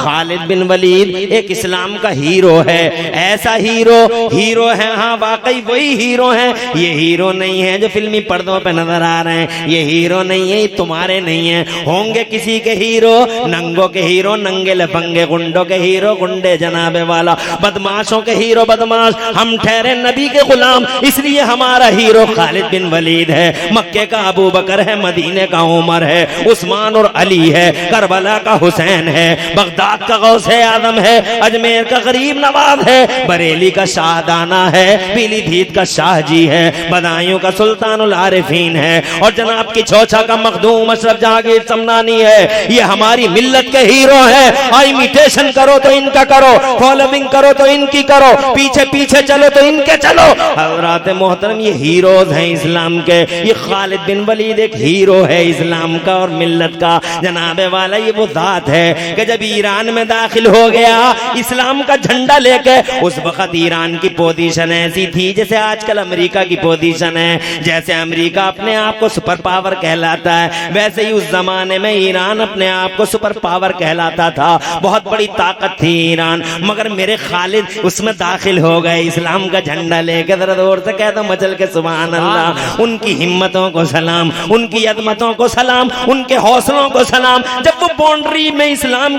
खालिद बिन वलीद एक इस्लाम का हीरो है। ऐसा हीरो है, हाँ वाकई वही हीरो है। ये हीरो नहीं है जो फिल्मी पर्दों पे नजर आ रहे हैं, ये हीरो नहीं है, ये तुम्हारे नहीं है। होंगे किसी के हीरो, नंगों के हीरो नंगे लफंगे, गुंडों के हीरो गुंडे जनाबे वाला, बदमाशों के हीरो बदमाश। हम ठहरे नबी के गुलाम, इसलिए हमारा हीरो खालिद बिन वलीद है। मक्के का अबू बकर है, मदीने का उमर है, उस्मान और अली है, करबला का हुसैन है, बगदाद का गौसे आजम है, अजमेर का गरीब नवाज है, बरेली का शाहदाना है, पीलीभीत का शाहजी है, बदायूं का सुल्तानुल आरिफीन है, और जनाब की छौछा का मखदूम अशरफ जहांगीर समनानी है। ये हमारी मिल्लत के हीरो है। इमिटेशन करो तो इनका करो, फॉलोइंग करो तो इनकी करो, पीछे पीछे चलो तो इनके चलो। हज़रात मोहतरम ये हीरोज हैं इस्लाम के। ये खालिद बिन वलीद एक हीरो है इस्लाम का और मिल्लत का। जनाबे वाला ये वो जात है कि जब ईरान में दाखिल हो गया इस्लाम का झंडा लेके, उस वक्त ईरान की पोजीशन ऐसी थी जैसे आजकल अमेरिका की पोजीशन है। जैसे अमेरिका अपने आप को सुपर पावर कहलाता है, वैसे ही उस जमाने में ईरान अपने आप को सुपर पावर कहलाता था। बहुत बड़ी ताकत थी ईरान, मगर मेरे खालिद उसमें दाखिल हो गए इस्लाम का झंडा लेकर। जरा जोर से कह दो मचल के सुभान अल्लाह। उनकी हिम्मतों को सलाम, उनकी अदमतों को सलाम, उनके हौसलों को सलाम। जब वो बाउंड्री में इस्लाम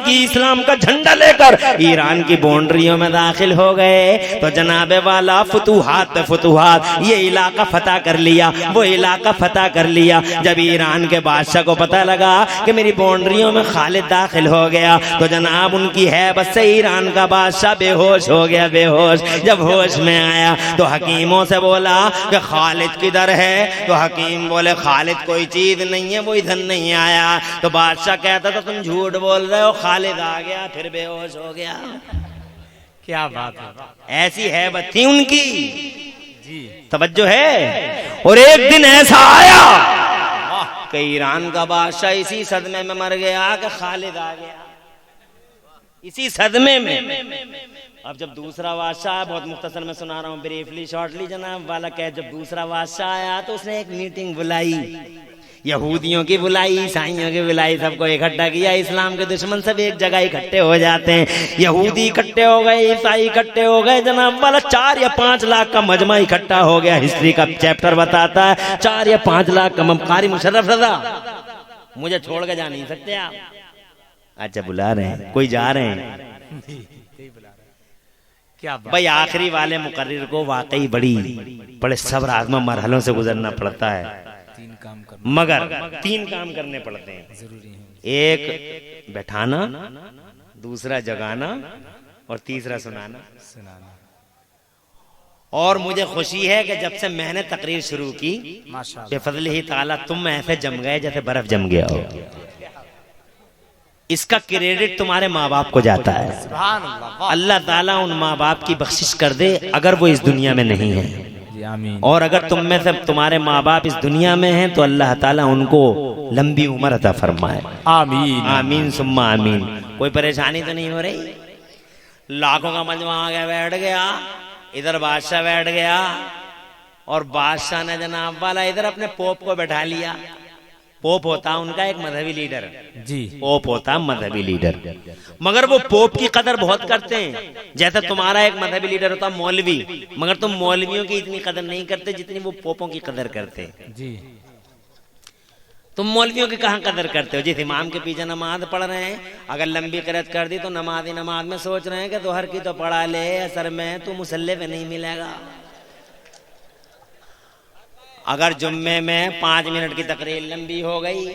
का झंडा लेकर ईरान की बाउंड्रियों में दाखिल हो गए तो जनाबे वाला फुतुहात पे फुतुहात, ये इलाका फतह कर लिया, वो इलाका फतह कर लिया। जब ईरान के बादशाह को पता लगा कि मेरी बाउंड्रियों में खालिद दाखिल हो गया तो जनाब उनकी हैबत से ईरान का बादशाह बेहोश हो गया, बेहोश। जब होश में आया तो हकीमों से बोला कि खालिद किधर है? तो हकीम बोले खालिद कोई चीज नहीं है, वो इधर नहीं आया। तो बादशाह कहता था तुम झूठ बोल रहे हो, खालिद आ गया फिर बेहोश हो गया। क्या बात है, ऐसी हैबत थी उनकी जी। तवज्जो है। और एक दिन ऐसा आया कि ईरान का बादशाह इसी सदमे में मर गया कि खालिद आ गया, इसी सदमे में। अब जब दूसरा बादशाह, बहुत मुख्तसर में सुना रहा हूँ ब्रीफली शॉर्टली जनाब वाला कह, जब दूसरा बादशाह आया तो उसने एक मीटिंग बुलाई, यहूदियों की बुलाई, ईसाइयों की बुलाई, सबको इकट्ठा किया। इस्लाम के दुश्मन सब एक जगह इकट्ठे हो जाते हैं, यहूदी इकट्ठे हो गए, ईसाई इकट्ठे हो गए, जनाब वाला 4 या 5 लाख का मजमा इकट्ठा हो गया। हिस्ट्री का चैप्टर बताता है 4 या 5 लाख का। कारी मुशर्रफ रजा, मुझे छोड़ के जा नहीं सकते आप। अच्छा बुला रहे हैं, कोई जा रहे हैं? क्या बात। भाई आखिरी वाले मुकर्रिर को वाकई बड़े सब्र आज़मा मरहलों से गुजरना पड़ता है, मगर 3 काम करने पड़ते हैं जरूरी है। एक बैठाना, दूसरा जगाना और तीसरा सुनाना। और मुझे खुशी है कि जब से मैंने तकरीर शुरू की बेफज़ल ही ताला तुम ऐसे जम गए जैसे बर्फ जम गया हो। इसका क्रेडिट तुम्हारे माँ बाप को जाता है। अल्लाह ताला उन माँ बाप की बख्शिश कर दे अगर वो इस दुनिया में नहीं है, और अगर तुम में से तुम्हारे माँ बाप इस दुनिया में हैं तो अल्लाह ताला उनको लंबी उम्र अता फरमाए। आमीन आमीन सुम्मा आमीन। कोई परेशानी तो नहीं हो रही? लाखों का मजमा आ गया, बैठ गया इधर, बादशाह बैठ गया और बादशाह ने जनाब वाला इधर अपने पोप को बैठा लिया। पोप होता उनका एक मजहबी लीडर जी, पोप होता मजहबी लीडर, मगर वो पोप की कदर बहुत करते हैं। जैसा तुम्हारा एक मजहबी लीडर होता मौलवी, मगर तुम मौलवियों की इतनी कदर नहीं करते जितनी वो पोपों की कदर करते जी। तुम मौलवियों की कहाँ कदर करते हो? जिस इमाम के पीछे नमाज पढ़ रहे हैं, अगर लंबी किरात कर दी तो नमाज में सोच रहे हैं कि दोहर की तो पढ़ा ले, असर में तू मुसल्ले पे नहीं मिलेगा। अगर जुम्मे में 5 मिनट की तकरीर लंबी हो गई,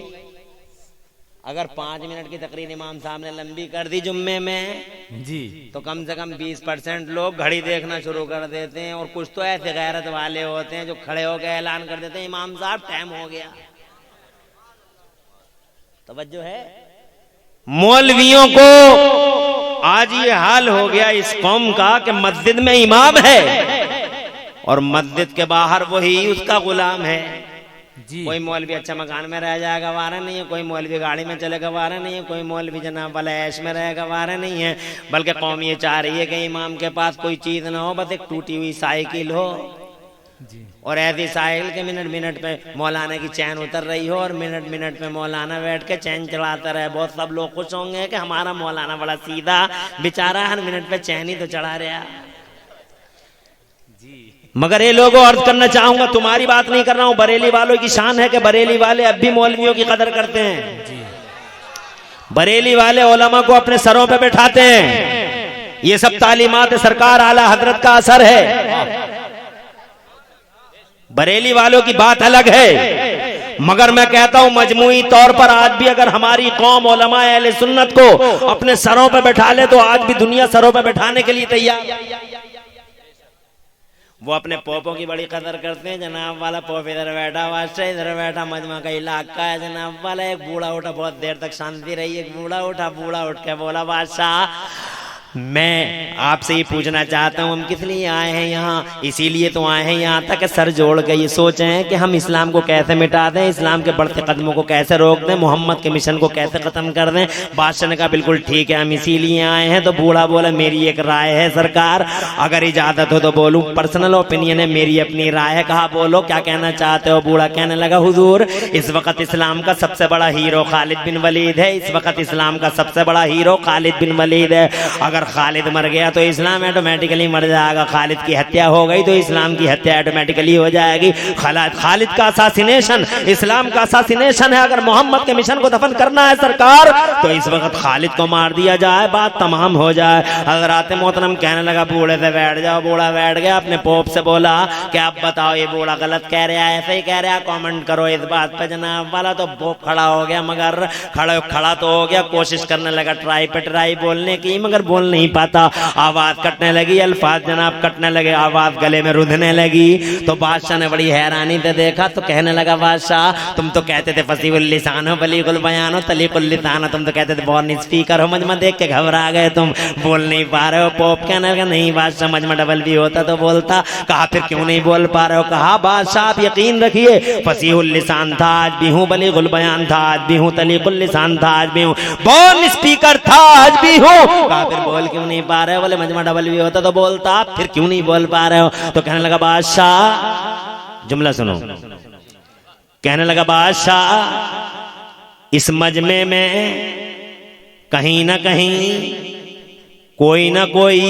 अगर 5 मिनट की तकरीर इमाम साहब ने लंबी कर दी जुम्मे में जी, तो कम से कम 20% लोग घड़ी देखना शुरू कर देते हैं। और कुछ तो ऐसे गैरत वाले होते हैं जो खड़े होकर ऐलान कर देते हैं इमाम साहब टाइम हो गया। तवज्जो है? मौलवियों को आज ये हाल हो गया इस कौम का कि मस्जिद में इमाम है और मस्जिद के बाहर वही उसका गुलाम है जी। कोई मौलवी अच्छा मकान में रह जाएगा वारा नहीं है, कोई मौलवी गाड़ी में चलेगा वारा नहीं है, कोई मौलवी जनाब वाला ऐश में रहेगा वारा नहीं है। बल्कि कौम ये चाह रही है कि इमाम के पास कोई चीज ना हो, बस एक टूटी हुई साइकिल हो, और ऐसी साहिल के मिनट मिनट पे मौलाना की चैन उतर रही हो और मिनट मिनट पे मौलाना बैठ के चैन चढ़ाता रहे। बहुत सब लोग खुश होंगे कि हमारा मौलाना बड़ा सीधा, बेचारा हर मिनट पे चैन ही तो चढ़ा रहा। मगर ये लोगों अर्ज करना चाहूंगा, तुम्हारी बात नहीं कर रहा हूं, बरेली वालों की शान है कि बरेली वाले अब भी मौलवियों की कदर करते हैं। बरेली वाले उलमा को अपने सरों पे बैठाते हैं। ये सब तालीमात सरकार आला हजरत का असर है। बरेली वालों की बात अलग है, मगर मैं कहता हूं मजमूई तौर पर आज भी अगर हमारी कौम उलमा अहले सुन्नत को अपने सरों पे बैठा ले तो आज भी दुनिया सरों पे बैठाने के लिए तैयार। वो अपने पोपों की बड़ी कदर करते हैं। जनाब वाला पोप इधर बैठा, बादशाह इधर बैठा, मजमा का इलाका है। जनाब वाला एक बूढ़ा उठा, बहुत देर तक शांति रही। एक बूढ़ा उठ के बोला, बादशाह मैं आपसे ये पूछना चाहता हूँ हम किस लिए आए हैं यहाँ? इसीलिए तो आए हैं यहाँ तक सर जोड़ के ये सोचे हैं कि हम इस्लाम को कैसे मिटा दें, इस्लाम के बढ़ते कदमों को कैसे रोक दें, मोहम्मद के मिशन को कैसे खत्म कर दें। बादशाह ने कहा बिल्कुल ठीक है, हम इसीलिए आए हैं। तो बूढ़ा बोला मेरी एक राय है सरकार, अगर इजाजत हो तो बोलूं, पर्सनल ओपिनियन है, मेरी अपनी राय है। कहा बोलो क्या कहना चाहते हो? बूढ़ा कहने लगा, हुजूर इस वक्त इस्लाम का सबसे बड़ा हीरो खालिद बिन वलीद है। इस वक्त इस्लाम का सबसे बड़ा हीरो खालिद बिन वलीद है। अगर खालिद मर गया तो इस्लाम ऑटोमेटिकली मर जाएगा, खालिद की हत्या हो गई तो इस्लाम की हत्या ऑटोमेटिकली हो जाएगी। खालिद का असासिनेशन इस्लाम का असासिनेशन है। अगर मोहम्मद के मिशन को दफन करना है सरकार तो इस वक्त खालिद को मार दिया जाए, बात तमाम हो जाए। हज़रात मोहतरम कहने लगा बूढ़े से बैठ जाओ। बूढ़ा बैठ गया, अपने पोप से बोला कि आप बताओ ये बूढ़ा गलत कह रहा है, ऐसे ही कह रहा है, कमेंट करो इस बात पे। जनाब वाला तो पोप खड़ा हो गया, मगर खड़ा तो हो गया, कोशिश करने लगा ट्राई पे ट्राई बोलने की, मगर बोल नहीं पाता। आवाज कटने लगी, अल्फाज जनाब कटने लगे, आवाज गले में रुधने लगी। तो बादशाह ने बड़ी हैरानी से देखा तो कहने लगा, बादशाह तुम तो कहते थे फसीहुल लिसान हो, बलीगुल बयान हो, तलीकुल लिसान हो, तुम तो कहते थे बॉर्न स्पीकर हो, मजमा देख के घबरा गए, तुम बोल नहीं पा रहे हो। पोप कहने लगा नहीं बादशाह, मजमा डबल भी होता तो बोलता। कहा फिर क्यों नहीं बोल पा रहे हो? कहा बादशाह आप यकीन रखिए, फसीहुल लिसान था आज भी हूँ, बलीगुल बयान था आज भी हूँ, तलीकुल लिसान था आज भी हूँ, बॉर्न स्पीकर था आज भी हूँ। कहा फिर बोल क्यों नहीं पा रहे हो? बोले मजमा डबल भी होता तो बोलता, फिर क्यों नहीं बोल पा रहे हो? तो कहने लगा बादशाह, जुमला सुनो, कहने लगा बादशाह इस मजमे में कहीं ना कहीं कोई ना कोई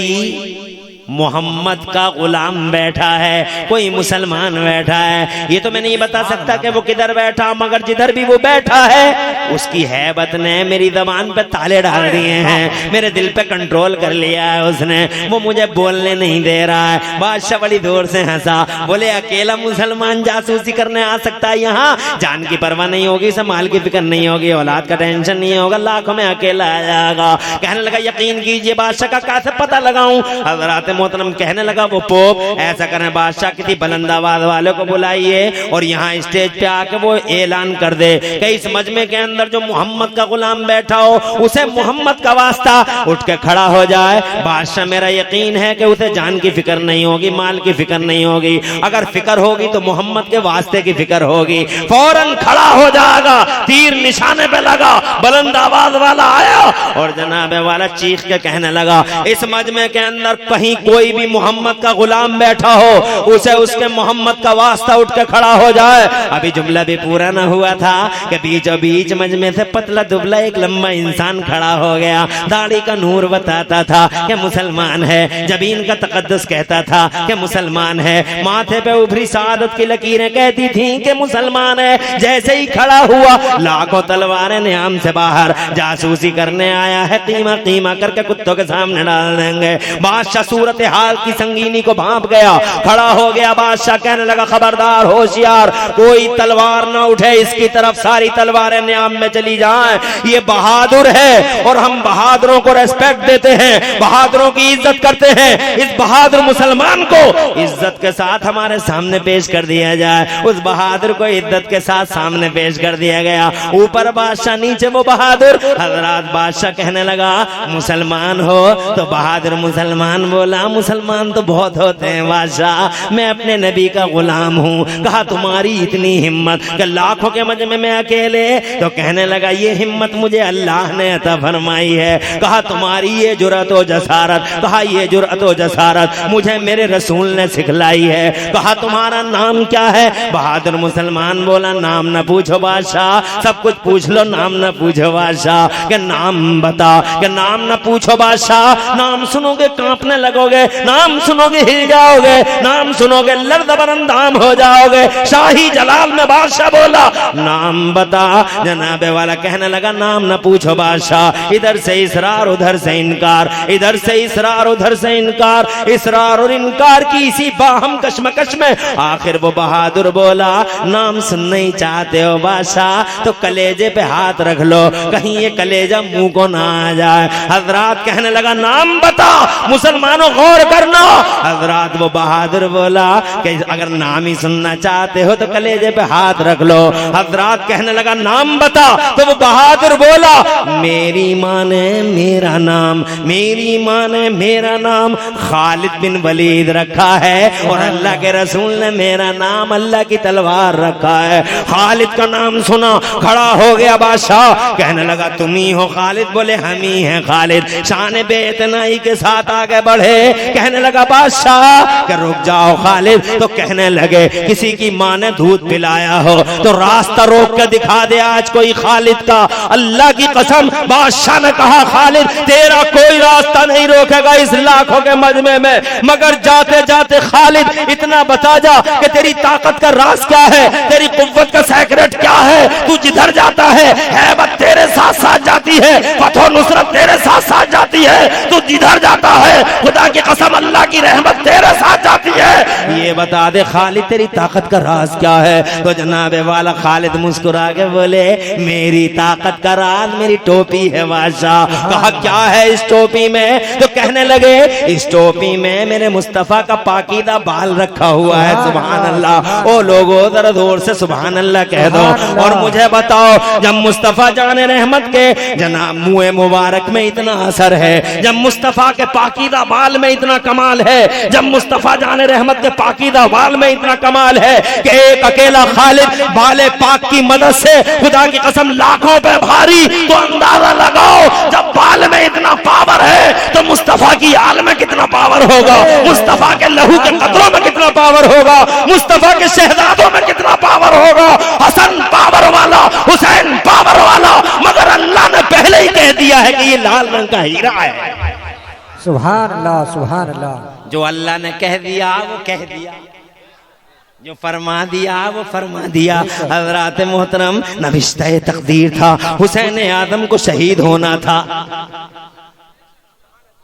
मोहम्मद का गुलाम बैठा है, कोई मुसलमान बैठा है। ये तो मैं नहीं बता सकता कि वो किधर बैठा, मगर जिधर भी वो बैठा है उसकी हैबत ने मेरी ज़बान पे ताले डाल दिए हैं, मेरे दिल पे कंट्रोल कर लिया है उसने, वो मुझे बोलने नहीं दे रहा है। बादशाह बड़ी जोर से हंसा, बोले अकेला मुसलमान जासूसी करने आ सकता है यहाँ? जान की परवाह नहीं होगी, माल की फिक्र नहीं होगी, औलाद का टेंशन नहीं होगा, लाखों में अकेला आ जाएगा। कहने लगा यकीन कीजिए बादशाह का कैसे पता लगाऊं? हज़रात मोहतरम कहने लगा वो पोप ऐसा करें बादशाह किसी बुलंद आवाज वाले को बुलाइए और यहाँ स्टेज पे आके वो ऐलान कर दे कि इस मजमे के अंदर जो मोहम्मद का गुलाम बैठा हो उसे मोहम्मद का वास्ता उठ के खड़ा हो जाए। बादशाह मेरा यकीन है कि उसे जान की फिक्र नहीं होगी, माल की फिक्र नहीं होगी, अगर फिक्र होगी तो मोहम्मद के वास्ते की फिक्र होगी। फौरन खड़ा हो जाएगा, तीर निशाने पे लगा, बुलंद आवाज वाला आया और जनाब वाला चीख के कहने लगा इस मजमे के अंदर कहीं कोई भी मोहम्मद का गुलाम बैठा हो उसे उसके मोहम्मद का वास्ता उठ के खड़ा हो जाए। अभी जुमला भी पूरा ना हुआ था कि बीचों बीच मजमे से पतला दुबला एक लंबा इंसान खड़ा हो गया। दाढ़ी का नूर बताता था कि मुसलमान है, जबीन का तकद्दुस कहता था कि मुसलमान है, माथे पे उभरी सादत की लकीरें कहती थी कि मुसलमान है। जैसे ही खड़ा हुआ लाखों तलवारें नियाम से बाहर, जासूसी करने आया है, कीमा कीमा करके कुत्तों के सामने डाल देंगे। बादशाह सूरत हाल की संगीनी को भांप गया, खड़ा हो गया। बादशाह कहने लगा खबरदार होशियार, कोई तलवार ना उठे इसकी तरफ, सारी तलवारें नियाम में चली जाएं। ये बहादुर है और हम बहादुरों को रेस्पेक्ट देते हैं, बहादुरों की इज्जत करते हैं। इस बहादुर मुसलमान को इज्जत के साथ हमारे सामने पेश कर दिया जाए। उस बहादुर को इज्जत के साथ सामने पेश कर दिया गया। ऊपर बादशाह, नीचे वो बहादुर। हजरात बादशाह कहने लगा मुसलमान हो तो बहादुर मुसलमान बोला, मुसलमान तो बहुत होते हैं बादशाह, मैं अपने नबी का गुलाम हूँ। कहा तुम्हारी इतनी हिम्मत कि लाखों के मजमे में अकेले? तो कहने लगा ये हिम्मत मुझे अल्लाह ने अता फरमाई है। कहा तुम्हारी ये जुर्रत व जसारत, कहा ये जुर्रत व जसारत मुझे मेरे रसूल ने सिखलाई है। कहा तुम्हारा नाम क्या है? बहादुर मुसलमान बोला नाम न पूछो बादशाह, सब कुछ पूछ लो, नाम न पूछो बादशाह। के नाम बता, के नाम न पूछो बादशाह, नाम सुनोगे कांपने लगोगे, नाम सुनोगे हिल जाओगे, नाम सुनोगे लर्ज़-बरंदाम हो जाओगे। शाही जलाल में बादशाह बोला नाम बता। जनाबे वाला कहने लगा नाम न पूछो बादशाह, इधर से इसरार उधर से इनकार, इधर से इसरार उधर से इनकार, इसरार और इनकार की इसी बाहम कश्मकश में आखिर वो बहादुर बोला नाम सुनना ही चाहते हो बादशाह तो कलेजे पे हाथ रख लो, कहीं ये कलेजा मुंह को ना आ जाए। हजरात कहने लगा नाम बता, मुसलमानों गौर करना। हजरात वो बहादुर बोला कि अगर नाम ही सुनना चाहते हो तो कलेजे पे हाथ रख लो। हजरात कहने लगा नाम बता, तो वो बहादुर बोला मेरी माँ ने मेरा नाम, मेरी माँ ने मेरा नाम खालिद बिन वलीद रखा है और अल्लाह के रसूल ने मेरा नाम अल्लाह की तलवार रखा है। खालिद का नाम सुना, खड़ा हो गया बादशाह, कहने लगा तुम ही हो खालिद? बोले हम ही हैं खालिद। शान बेइतनाई के साथ आगे बढ़े, कहने लगा बादशाह कि रुक जाओ खालिद। तो कहने लगे किसी की माँ ने दूध पिलाया हो तो रास्ता रोक के दिखा दे आज कोई खालिद का। अल्लाह की कसम बादशाह ने कहा खालिद तेरा कोई रास्ता नहीं रोकेगा इस लाखों के मजमे में, मगर जाते जाते खालिद इतना बता जा कि तेरी ताकत का राज क्या है, तेरी कुव्वत का सेक्रेट क्या है। तू जिधर जाता है हैबत तेरे साथ साथ जाती है, फतह नुसरत तेरे साथ साथ जाती है। तू जिधर जाता है खुदा की कसम अल्लाह की रहमत तेरे साथ जाती है। ये बता दे खालिद तेरी ताकत का राज क्या है। तो जनाबे वाला खालिद मुस्कुरा के बोले मेरी ताकत का राज मेरी टोपी है बादशाह। कहा क्या है इस टोपी में? तो कहने लगे इस टोपी में मेरे मुस्तफा का पाकीदा बाल रखा हुआ है। सुभान अल्लाह। ओ लोगों जरा जोर से सुभान अल्लाह कह दो। और मुझे बताओ जब मुस्तफा जाने रहमत के जनाब मुँह मुबारक में इतना असर है, जब मुस्तफा के पाकीदा बाल में इतना कमाल है, जब मुस्तफा जाने रहमत के पाकीदा बाल में इतना कमाल है कि एक अकेला खालिद बाले पाक की मदद से खुदा की कसम लाखों पे भारी, तो अंदाजा लगाओ जब बाल में इतना पावर है तो मुस्तफा की आल में कितना पावर होगा, मुस्तफा के लहू के कतरों में कितना पावर होगा, मुस्तफा के शहजादों में कितना पावर होगा। हसन पावर वाला, हुसैन पावर वाला, मगर अल्लाह ने पहले ही कह दिया है कि ये लाल रंग का हीरा है। सुभान अल्लाह, सुभान अल्लाह। जो अल्लाह ने कह दिया वो कह दिया, जो फरमा दिया वो फरमा दिया। हज़रात मोहतरम नविश्ते तकदीर था, हुसैन आदम को शहीद होना था,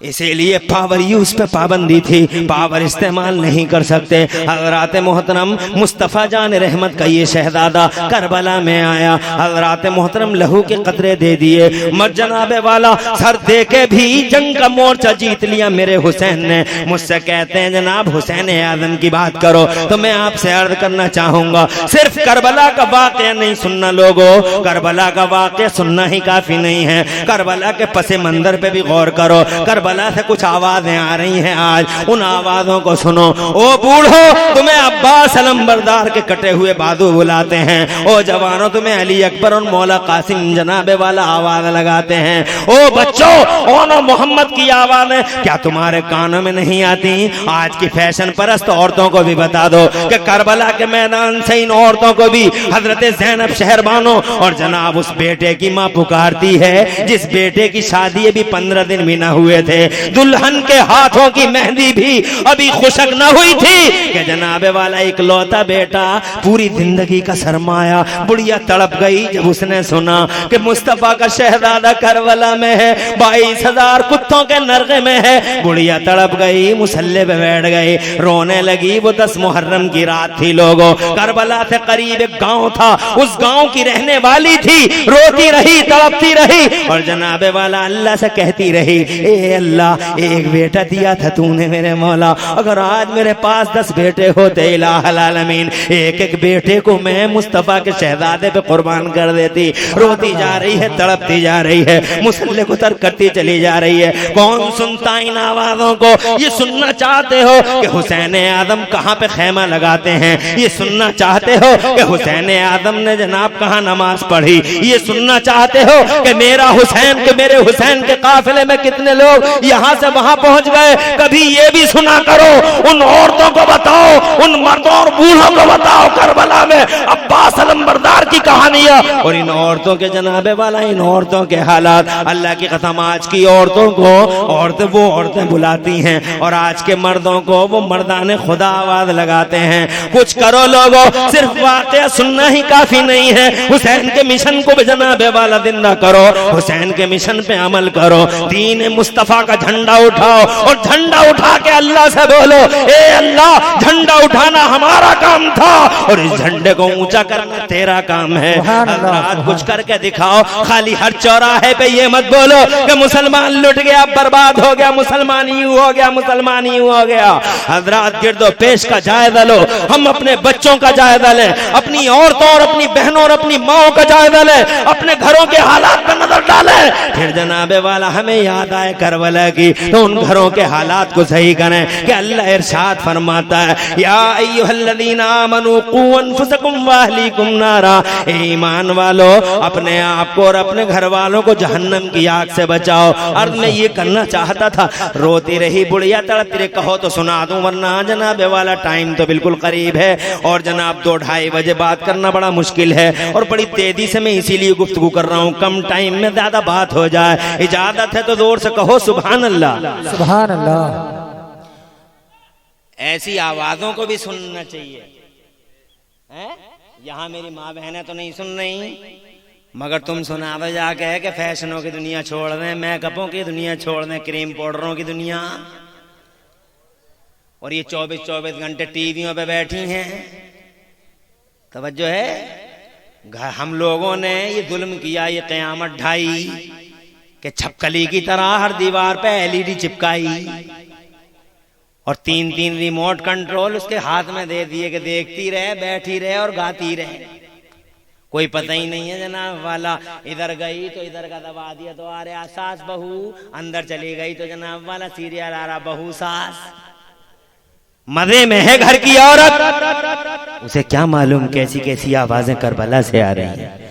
इसीलिए पावर यूज पे पाबंदी थी, पावर इस्तेमाल नहीं कर सकते। हज़रात मोहतरम मुस्तफ़ा जान रहमत का ये शहजादा करबला में आया, हज़रात मोहतरम लहू के कतरे दे दिए, मर जनाबे वाला सर दे के भी जंग का मोर्चा जीत लिया मेरे हुसैन ने। मुझसे कहते हैं जनाब हुसैन आज़म की बात करो, तो मैं आपसे अर्ज करना चाहूँगा सिर्फ करबला का वाक़या नहीं सुनना लोगो, करबला का वाक़या सुनना ही काफ़ी नहीं है, करबला के पसे मंजर पे भी गौर करो। करबला से कुछ आवाजें आ रही हैं आज, उन आवाजों को सुनो। ओ बूढ़ो तुम्हें अब्बास अलंबरदार के कटे हुए बाजू बुलाते हैं, ओ जवानों तुम्हें अली अकबर और मौला कासिम जनाबे वाला आवाज लगाते हैं, ओ बच्चों ओनो मोहम्मद की आवाजें क्या तुम्हारे कानों में नहीं आती? आज की फैशन परस्त औरतों को भी बता दो कि करबला के मैदान से इन औरतों को भी हजरत ज़ैनब शहरबानो और जनाब उस बेटे की माँ पुकारती है जिस बेटे की शादी अभी 15 दिन भी न हुए थे, दुल्हन के हाथों की मेहंदी भी अभी खुशक न हुई थी कि जनाबे वाला इकलौता बेटा पूरी जिंदगी का सरमाया। बुढ़िया तड़प गई जब उसने सुना कि मुस्तफा का शहजादा करबला में है, 22,000 कुत्तों के नरगे में है। बुढ़िया तड़प गई, मुसल्ले पे बैठ गई, रोने लगी। वो 10 मुहर्रम की रात थी लोगों, करबला से करीब एक गांव था, उस गांव की रहने वाली थी, रोती रही तड़पती रही और जनाबे वाला अल्लाह से कहती रही ए अल्लाह एक बेटा दिया था तूने मेरे मौला, अगर आज मेरे पास 10 बेटे होते इलाहुल आलमीन, एक एक बेटे को मैं मुस्तफा के शहजादे पे कुर्बान कर देती। रोती जा रही है, तड़पती जा रही है, मुसल्ले को तर्क करती चली जा रही है। कौन सुनता इन आवाजों को? ये सुनना चाहते हो कि हुसैन आदम कहाँ पे खेमा लगाते हैं? ये सुनना चाहते हो कि हुसैन आदम ने जनाब कहाँ नमाज पढ़ी? ये सुनना चाहते हो कि मेरा हुसैन के मेरे हुसैन के काफिले में कितने लोग यहाँ से वहां पहुंच गए? कभी ये भी सुना करो, उन औरतों को बताओ, उन मर्दों और बूढ़ों को बताओ करबला में अब्बास अलंबरदार की कहानियां और इन औरतों के जनाबे वाला, इन औरतों के हालात। अल्लाह की कसम आज की औरतों को औरतें बुलाती हैं और आज के मर्दों को वो मर्दाने खुदा आवाज लगाते हैं। कुछ करो लोगों, सिर्फ वाक़या सुनना ही काफी नहीं है। हुसैन के मिशन को भी जनाबे वाला जिंदा करो, हुसैन के मिशन पे अमल करो, दीन मुस्तफा का झंडा उठाओ और झंडा उठा के अल्लाह से बोलो, ए अल्लाह झंडा उठाना हमारा काम था और इस झंडे को ऊंचा करना तेरा काम है। आज कुछ करके दिखाओ। खाली हर चौराहे पे ये मत बोलो कि मुसलमान लुट गया, बर्बाद हो गया, मुसलमान यूं हो गया, मुसलमान यूं हो गया। हजरात गिरदो पेश का जायजा लो, हम अपने बच्चों का जायजा लें, अपनी औरतों और अपनी बहनों और अपनी माओ का जायजा लें, अपने घरों के हालात पर नजर डालें। फिर जनाबे वाला हमें याद आए करबला की, तो उन घरों के हालात को सही करें कि अल्लाह इरशाद फरमाता है, या अय्युहल्लज़ीना आमनू कू अनफुसकुम व अहलीकुम नारा, ईमान वालों अपने आप को और अपने घर वालों को जहन्नम की आग से बचाओ। अर्थ में ये करना चाहता था, रोती रही बुढ़िया तड़पती रही, कहो तो सुना दूं वरना जनाबे वाला टाइम तो बिल्कुल करीब है और जनाब 2-2:30 बजे बात करना बड़ा मुश्किल है और बड़ी तेजी से मैं इसीलिए गुफ्तगू कर रहा हूँ, कम टाइम में ज्यादा बात हो जाए। इजाजत है तो जोर से कहो सुभान अल्लाह। सुभान अल्लाह। ऐसी आवाजों को भी सुनना चाहिए। यहाँ मेरी माँ बहनें तो नहीं सुन रही, मगर तुम सुना दो जाके है कि फैशनों की दुनिया छोड़ दें, मेकअपों की दुनिया छोड़ दें, क्रीम पाउडरों की दुनिया, और ये 24-24 घंटे टीवियों पे बैठी हैं। तवज्जो है, हम लोगों ने ये जुल्म किया, ये क़यामत ढाई कि छपकली की तरह हर दीवार पे एलईडी चिपकाई और 3-3 रिमोट कंट्रोल उसके हाथ में दे दिए कि देखती रहे, बैठी रहे और गाती रहे। कोई पता ही नहीं है जनाब वाला, इधर गई तो इधर का दबा दिया तो आ रहा सास बहू, अंदर चली गई तो जनाब वाला सीरियल आ रहा बहू सास। मजे में है घर की औरत, उसे क्या मालूम कैसी कैसी आवाजें करबला से आ रही हैं।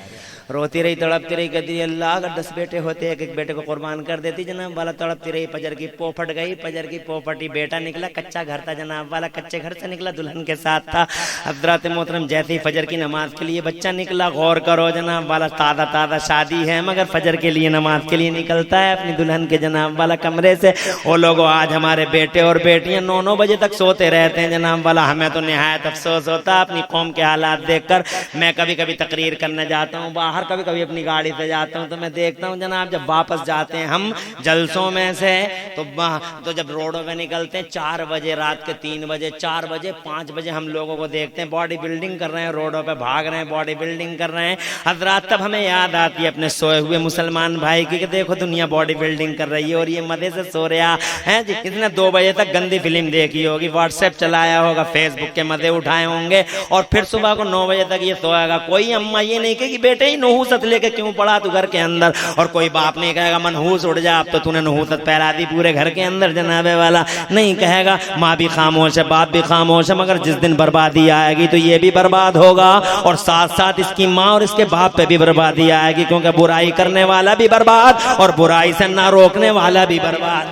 रोती रही, तड़पती रही, कहती अल्लाह अगर 10 बेटे होते एक एक बेटे को कुर्बान कर देती जनाब वाला। तड़पती रही, फजर की पोपट गई, फजर की पोपटी, बेटा निकला, कच्चा घर था जनाब वाला, कच्चे घर से निकला, दुल्हन के साथ था। हजरत मोहतरम जैसे ही फजर की नमाज के लिए बच्चा निकला, गौर करो जनाब वाला, ताज़ा ताज़ा शादी है मगर फजर के लिए नमाज के लिए निकलता है अपनी दुल्हन के जनाब वाला कमरे से। वो लोगों आज हमारे बेटे और बेटियां 9-9 बजे तक सोते रहते हैं जनाब वाला। हमें तो निहायत अफसोस होता है अपनी कौम के हालात देखकर। मैं कभी कभी तकरीर करने जाता हूँ बाहर, कभी कभी अपनी गाड़ी से जाता हूँ तो मैं देखता हूँ जनाब जब वापस जाते हैं हम जलसों में से तो जब रोडों पे निकलते हैं 4 बजे, रात के 3 बजे, 4 बजे, 5 बजे हम लोगों को देखते हैं बॉडी बिल्डिंग कर रहे हैं, रोडों पे भाग रहे हैं, बॉडी बिल्डिंग कर रहे हैं। हजरात तब हमें याद आती है अपने सोए हुए मुसलमान भाई की कि देखो दुनिया बॉडी बिल्डिंग कर रही है और ये मजे से सो रहा है। किसने 2 बजे तक गंदी फिल्म देखी होगी, व्हाट्सएप चलाया होगा, फेसबुक के मजे उठाए होंगे और फिर सुबह को 9 बजे तक ये सोएगा। कोई अम्मा ये नहीं कहेगी बेटे ही नहूसत लेके क्यों पड़ा तू घर के अंदर, और कोई बाप नहीं कहेगा मनहूस उड़ जा अब तो तूने नहूसत फैला दी पूरे घर के अंदर जनाबे वाला, नहीं कहेगा। माँ भी खामोश है, बाप भी खामोश है, मगर जिस दिन बर्बादी आएगी तो ये भी बर्बाद होगा और साथ साथ इसकी माँ और इसके बाप पे भी बर्बादी आएगी, क्योंकि बुराई करने वाला भी बर्बाद और बुराई से ना रोकने वाला भी बर्बाद।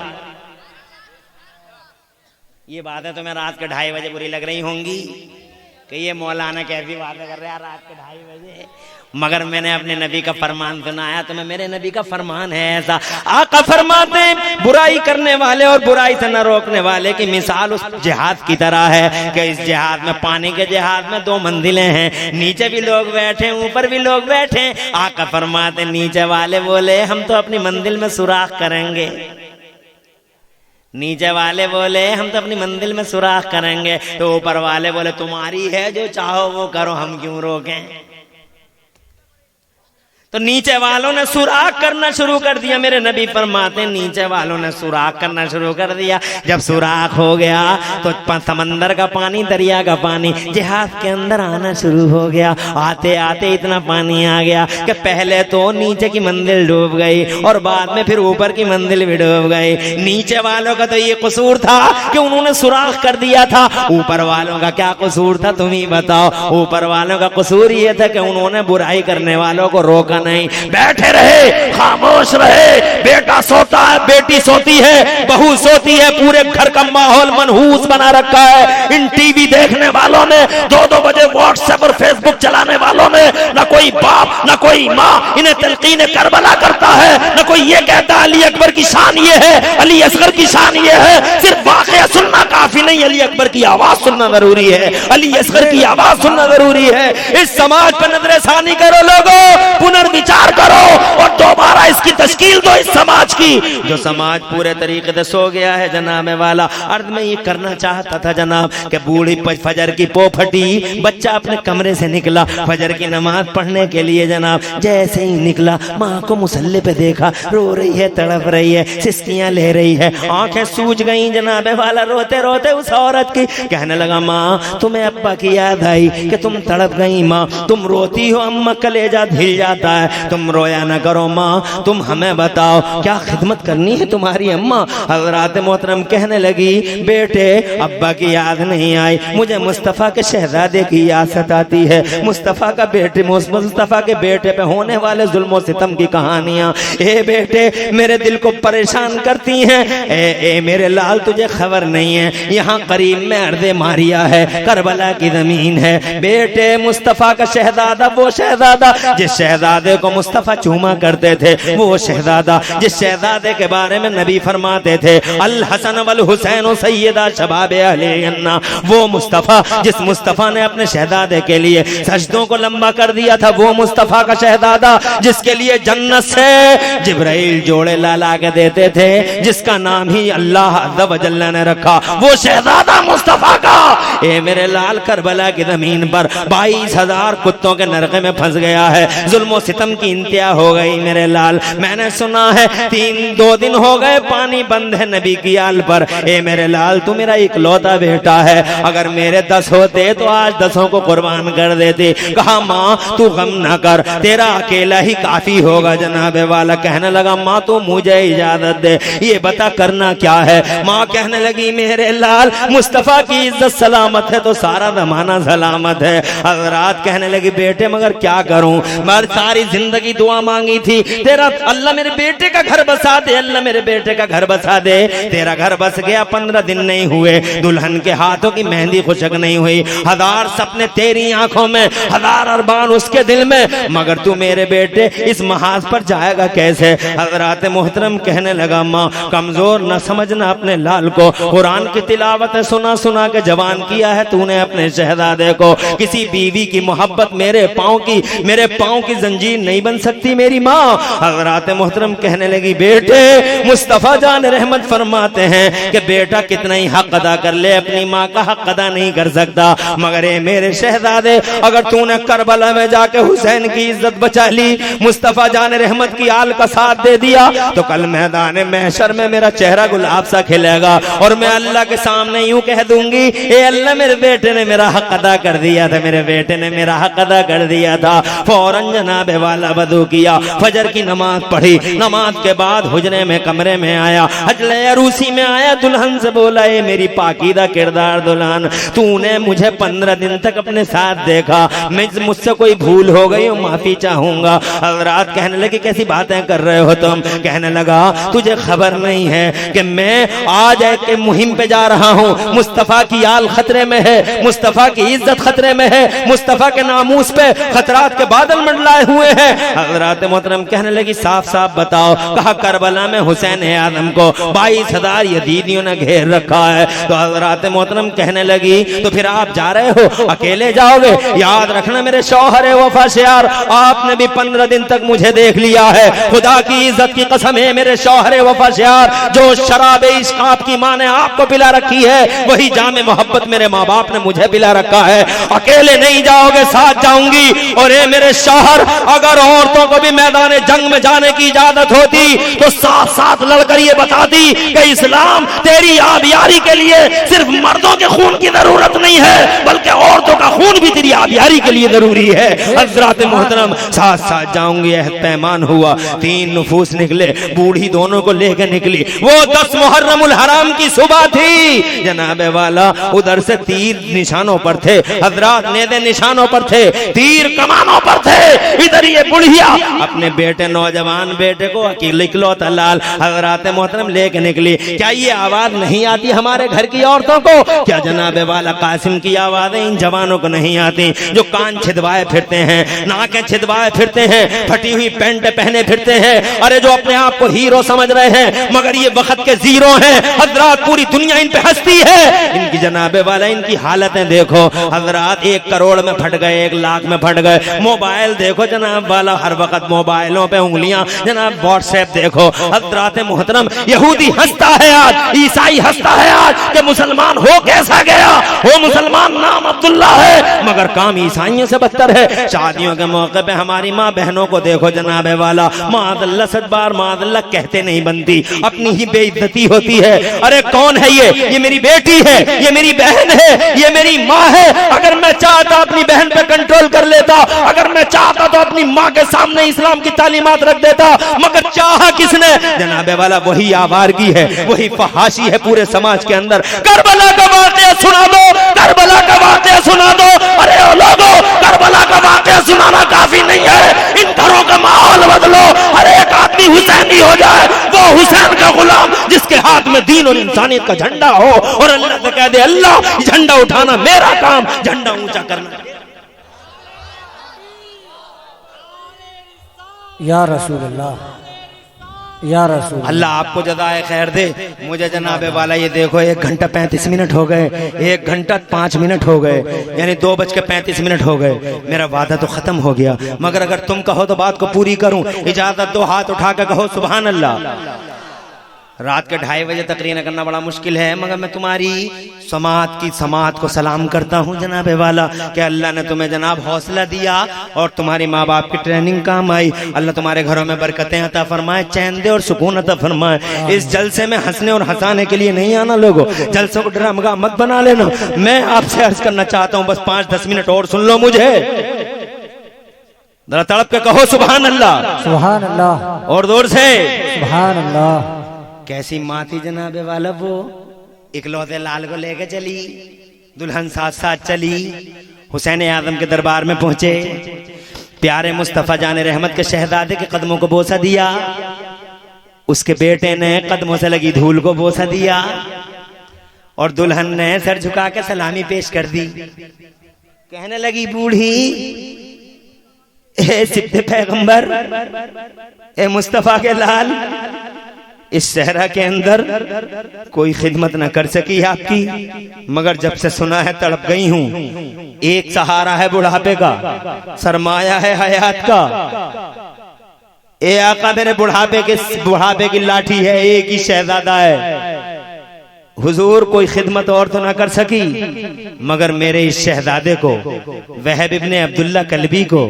ये बातें तुम्हें रात के 2:30 बजे बुरी लग रही होंगी कि ये मौलाना कैसी बातें कर रहे हैं रात के 2:30 बजे, मगर मैंने अपने नबी का फरमान सुनाया तुम्हें। मेरे नबी का फरमान है ऐसा, आका फरमाते हैं बुराई करने वाले और बुराई से न रोकने वाले की मिसाल उस जिहाद की तरह है कि इस जिहाद में, पानी के जिहाद में 2 मंजिलें हैं, नीचे भी लोग बैठे, ऊपर भी लोग बैठे। आका फरमाते नीचे वाले बोले हम तो अपनी मंजिल में सुराख करेंगे, नीचे वाले बोले हम तो अपनी मंजिल में सुराख करेंगे, तो ऊपर वाले बोले तुम्हारी है जो चाहो वो करो, हम क्यों रोकें। तो नीचे वालों ने सुराख करना शुरू कर दिया। मेरे नबी फरमाते नीचे वालों ने सुराख करना शुरू कर दिया। जब सुराख हो गया तो समंदर का पानी, दरिया का पानी जहाज के अंदर आना शुरू हो गया। आते आते इतना पानी आ गया कि पहले तो नीचे की मंजिल डूब गई और बाद में फिर ऊपर की मंजिल भी डूब गई। नीचे वालों का तो ये कसूर था कि उन्होंने सुराख कर दिया था। ऊपर वालों का क्या कसूर था तुम ही बताओ। ऊपर वालों का कसूर ये था कि उन्होंने बुराई करने वालों को रोका नहीं, बैठे रहे, खामोश रहे। बेटा सोता है, बेटी सोती है, बहू सोती है, पूरे घर का माहौल मनहूस बना रखा है। इन टीवी देखने वालों ने, 2-2 बजे व्हाट्सएप और फेसबुक चलाने वालों ने, न कोई बाप न कोई माँ इन्हें तलकीन करबला करता है, न कोई ये कहता अली अकबर की शान ये है, अली असगर की शान ये है। सिर्फ वाकया सुनना काफी नहीं, अली अकबर की आवाज सुनना जरूरी है, अली असगर की आवाज सुनना जरूरी है। इस समाज पर नजरसानी करो लोगों, पुनर्विचार करो और दोबारा इसकी तश्कील दो इस समाज की। जो समाज पूरे तरीके से सो गया है जनाब वाला। अर्ध में ये करना चाहता था जनाब कि बूढ़ी फजर की पो फटी, बच्चा अपने कमरे से निकला फजर की नमाज पढ़ने के लिए जनाब। जैसे ही निकला माँ को मुसल्ले पे देखा, रो रही है, तड़प रही है, सिसकियां ले रही है, आंखें सूज गई जनाब वाला। रोते रोते उस औरत की कहने लगा माँ तुम्हें अब्बा की याद आई कि तुम तड़प गई माँ, तुम रोती हो, अम्मा कलेजा हिल जाता है, तुम रोया ना करो माँ, तुम हमें बताओ क्या खिदमत करनी है तुम्हारी अम्मा। हज़रात मोहतरम कहने लगी बेटे अब्बा की याद नहीं आई, मुझे मुस्तफ़ा के शहजादे की याद सताती है। मुस्तफ़ा का बेटे, मुस्तफ़ा के बेटे पे होने वाले जुल्म सितम की कहानियाँ ए बेटे मेरे दिल को परेशान करती हैं। ए मेरे लाल तुझे खबर नहीं है, यहाँ करीब में अर्दे मारिया है, करबला की जमीन है। बेटे मुस्तफ़ा का शहजादा, वो शहजादा जिस शहजादे को मुस्तफ़ा चूमा करते थे, वो शहजादा जिस शहजादे के बारे में नबी फरमाते थे अल हसन वल हुसैन सैयदा शबाब अहले जन्नह, वो मुस्तफ़ा जिस मुस्तफ़ा ने अपने शहजादे के लिए सजदों को लंबा कर दिया था, वो मुस्तफ़ा का शहजादा जिसके लिए जन्नत से जिब्राइल जोड़े ला के देते थे, जिसका नाम ही अल्लाह अज़्ज़ व जल्ल ने रखा, वो शहजादा मुस्तफ़ा का ए मेरे लाल करबला की जमीन पर 22,000 कुत्तों के नरके में फंस गया है। जुल्म सितम की इंतहा हो गई मेरे लाल। मैंने सुना है 2 दिन हो गए पानी बंद है नबी की आल पर। ए मेरे लाल तू मेरा इकलौता बेटा है, अगर मेरे 10 होते तो आज 10 को कुर्बान कर देते। कहा माँ तू गम ना कर, तेरा अकेला ही काफी होगा जनाब वाला। कहने लगा माँ तू मुझे इजाजत दे, ये बता करना क्या है। माँ कहने लगी मेरे लाल मुस्तफ़ा की इज्जत सलामत है तो सारा जमाना सलामत है। हज़रात कहने लगी बेटे मगर क्या करूं, मैं सारी जिंदगी दुआ मांगी थी तेरा अल्लाह मेरे बेटे का घर बसा दे, अल्लाह मेरे बेटे का घर बसा दे। तेरा घर बस गया, 15 दिन नहीं हुए, दुल्हन के हाथों की मेहंदी खुशक नहीं हुई। 1000 सपने तेरी आंखों में, 1000 अरमान उसके दिल में, मगर तू मेरे बेटे इस महाज पर जाएगा कैसे। हज़रात मोहतरम कहने लगा माँ कमजोर न समझना अपने लाल को, कुरान की तिलावत सुना सुना के जवान किया है तूने अपने शहजादे को। किसी बीवी की मोहब्बत मेरे पाँव की जंजीर नहीं बन सकती मेरी माँ। हज़रात मोहतरम कहने लगी बेटे मुस्तफ़ा जान रहमत फरमाते हैं कि बेटा कितना ही हक अदा कर ले अपनी माँ का हक अदा नहीं कर सकता, मगर ये मेरे शहजादे अगर तूने करबला में जाके हुसैन की इज्जत बचा ली, मुस्तफ़ा जान रहमत की आल का साथ दे दिया, तो कल मैदान महशर में मेरा चेहरा गुलाब सा खिलेगा और मैं अल्लाह के सामने यूं कह दूंगी ए अल्लाह मेरे बेटे ने मेरा हक अदा कर दिया था, मेरे बेटे ने मेरा हक अदा कर दिया था। फौरन जनाब वाला वदू किया, फजर की नमाज पढ़ी, नमाज के बाद हुजरे में कमरे में आया, हजले अरूसी में आया, दुल्हन से बोला ए मेरी पाकीदा किरदार दुल्हन, तूने मुझे 15 दिन तक अपने साथ देखा, मैं मुझसे कोई भूल हो गई हो माफी चाहूंगा। हज़रात कहने लगे कैसी बातें कर रहे हो तुम। कहने लगा तुझे खबर नहीं है कि मैं आज एक मुहिम पे जा रहा हूँ, मुस्तफ़ा की आल खतरे में है, मुस्तफ़ा की इज्जत खतरे में है, मुस्तफ़ा के नामूस पे खतरात के बादल मंडलाए हुए हैं। हज़रात मोहतरम कहने लगी साफ साफ बताओ। कहा करबला में हुसैन आदम को 22,000 यजीदियों ने घेर रखा है। तो हज़रात मोहतरम कहने लगी तो फिर आप जा रहे हो, अकेले जाओगे? याद रखना मेरे शौहर वफाशार, आपने भी 15 दिन तक मुझे देख लिया है, खुदा की इज्जत की कसम है मेरे शौहर वफाशार, जो शराब इश्क आपकी माँ ने आपको पिला रखी है वही जामे मोहब्बत मेरे मेरे माँ बाप ने मुझे पिला रखा है, अकेले नहीं जाओगे, साथ जाऊंगी। और ये मेरे शौहर, अगर औरतों को भी मैदान जंग में जाने की इजाजत होती तो साथ साथ लड़कर ये बताती कि इस्लाम तेरी आबियारी के लिए सिर्फ मर्दों के खून की जरूरत नहीं है, बल्कि औरतों का खून भी तेरी आबियारी के लिए जरूरी है। हजरत मोहतरम साथ साथ जाऊंगी, अहद पैमान हुआ। 3 नफूस निकले, बूढ़ी दोनों को लेकर निकली। वो 10 मुहर्रमुल हराम की सुबह थी जनाबे वाला। उधर से तीर निशानों पर थे, हजरत नेदे निशानों पर थे, तीर कमानों पर थे। इधर ये बुढ़िया अपने बेटे, नौजवान बेटे को अकेले इकलौता लाल हजरत मोहतरम लेके निकली। क्या ये आवाज नहीं आती हमारे घर की औरतों को? क्या जनाबे वाला कासिम की आवाजें इन जवानों को नहीं आती जो कान छिदवाए फिरते हैं, नाकें छिदवाए फिरते हैं, फटी हुई पैंट पहने फिरते हैं? अरे जो अपने आप को हीरो समझ रहे हैं मगर ये वक्त के जीरो हैं। हजरत पूरी दुनिया इन पे हंसती है। इनकी जनाबे वाला इनकी हालतें देखो हजरत, 1 करोड़ में फट गए, 1 लाख में फट गए। मोबाइल देखो जनाब वाला, हर वक्त मोबाइलों पे उंगलियां, जनाब व्हाट्सएप देखो। हजरत मोहतरम यहूदी हंसता है आज, ईसाई हंसता है आज कि मुसलमान हो कैसा गया। वो मुसलमान नाम अब्दुल्ला है मगर काम ईसाइयों से बदतर है। शादियों के मौके पे हमारी माँ बहनों को देखो जनाबे वाला, मादल्ला सदबार मादल्ला कहते नहीं बनती, अपनी ही बेइज्जती होती है। अरे कौन है ये मेरी बेटी है, ये मेरी बहन है, ये मेरी माँ है। अगर मैं चाहता अपनी बहन पे कंट्रोल कर लेता, अगर मैं चाहता तो अपनी माँ के सामने इस्लाम की तालीमात रख देता, मगर चाहा किसने जनाबे वाला? वही आवारगी है, वही फहाशी है पूरे समाज के अंदर। करबला का वाक़या सुना दो, करबला का वाक़या सुना दो। अरे ओ लोगों, करबला का वाक़या सुनाना काफी नहीं है, इन घरों का माहौल बदलो। हर एक आदमी हुसैनी हो जाए, वो हुसैन का गुलाम जिसके हाथ में दीन और इंसानियत का झंडा हो, और अल्लाह से कह दे अल्लाह झंडा उठाना मेरा काम, झंडा ऊंचा करना। या रसूल अल्लाह, या रसूल अल्लाह आपको जज़ाए खैर दे। मुझे जनाबे वाला ये देखो 1 घंटा 35 मिनट हो गए, 1 घंटा 5 मिनट हो गए, यानी 2:35 हो गए। मेरा वादा तो खत्म हो गया, मगर अगर तुम कहो तो बात को पूरी करूं। इजाजत दो, हाथ उठा कर कहो सुभान अल्लाह। रात के 2:30 बजे तकरीर करना बड़ा मुश्किल है, मगर मैं तुम्हारी समात को सलाम करता हूँ जनाबे वाला कि अल्लाह ने तुम्हें जनाब हौसला दिया और तुम्हारी माँ बाप की ट्रेनिंग काम आई। अल्लाह तुम्हारे घरों में बरकतें अता फरमाए, चैन दे और सुकून अता फरमाए। इस जलसे में हंसने और हंसाने के लिए नहीं आना लोगों, जलसों को ड्रामा मत बना लेना। मैं आपसे अर्ज करना चाहता हूँ, बस 5-10 मिनट और सुन लो मुझे। जरा तड़प के कहो सुभान अल्लाह, सुभान अल्लाह, और जोर से सुभान अल्लाह। कैसी माँ थी जनाबे वाला, वो इकलौते लाल को लेके चली, दुल्हन साथ साथ चली, हुसैन आजम के दरबार में पहुंचे, प्यारे मुस्तफा जाने रहमत के शहजादे के कदमों को बोसा दिया, उसके बेटे ने कदमों से लगी धूल को बोसा दिया, और दुल्हन ने सर झुका के सलामी पेश कर दी। कहने लगी बूढ़ी, ए सिद्ध पैगंबर, ए मुस्तफा के लाल, इस सहरा के अंदर कोई खिदमत न कर सकी आपकी, मगर जब से सुना है तड़प गई हूं। एक सहारा है बुढ़ापे का, सरमाया है हयात का। ए आका मेरे बुढ़ापे की लाठी है, एक ही शहजादा है। हुजूर कोई खिदमत और तो ना कर सकी, मगर मेरे इस शहजादे को, वहब इब्ने अब्दुल्ला कल्बी को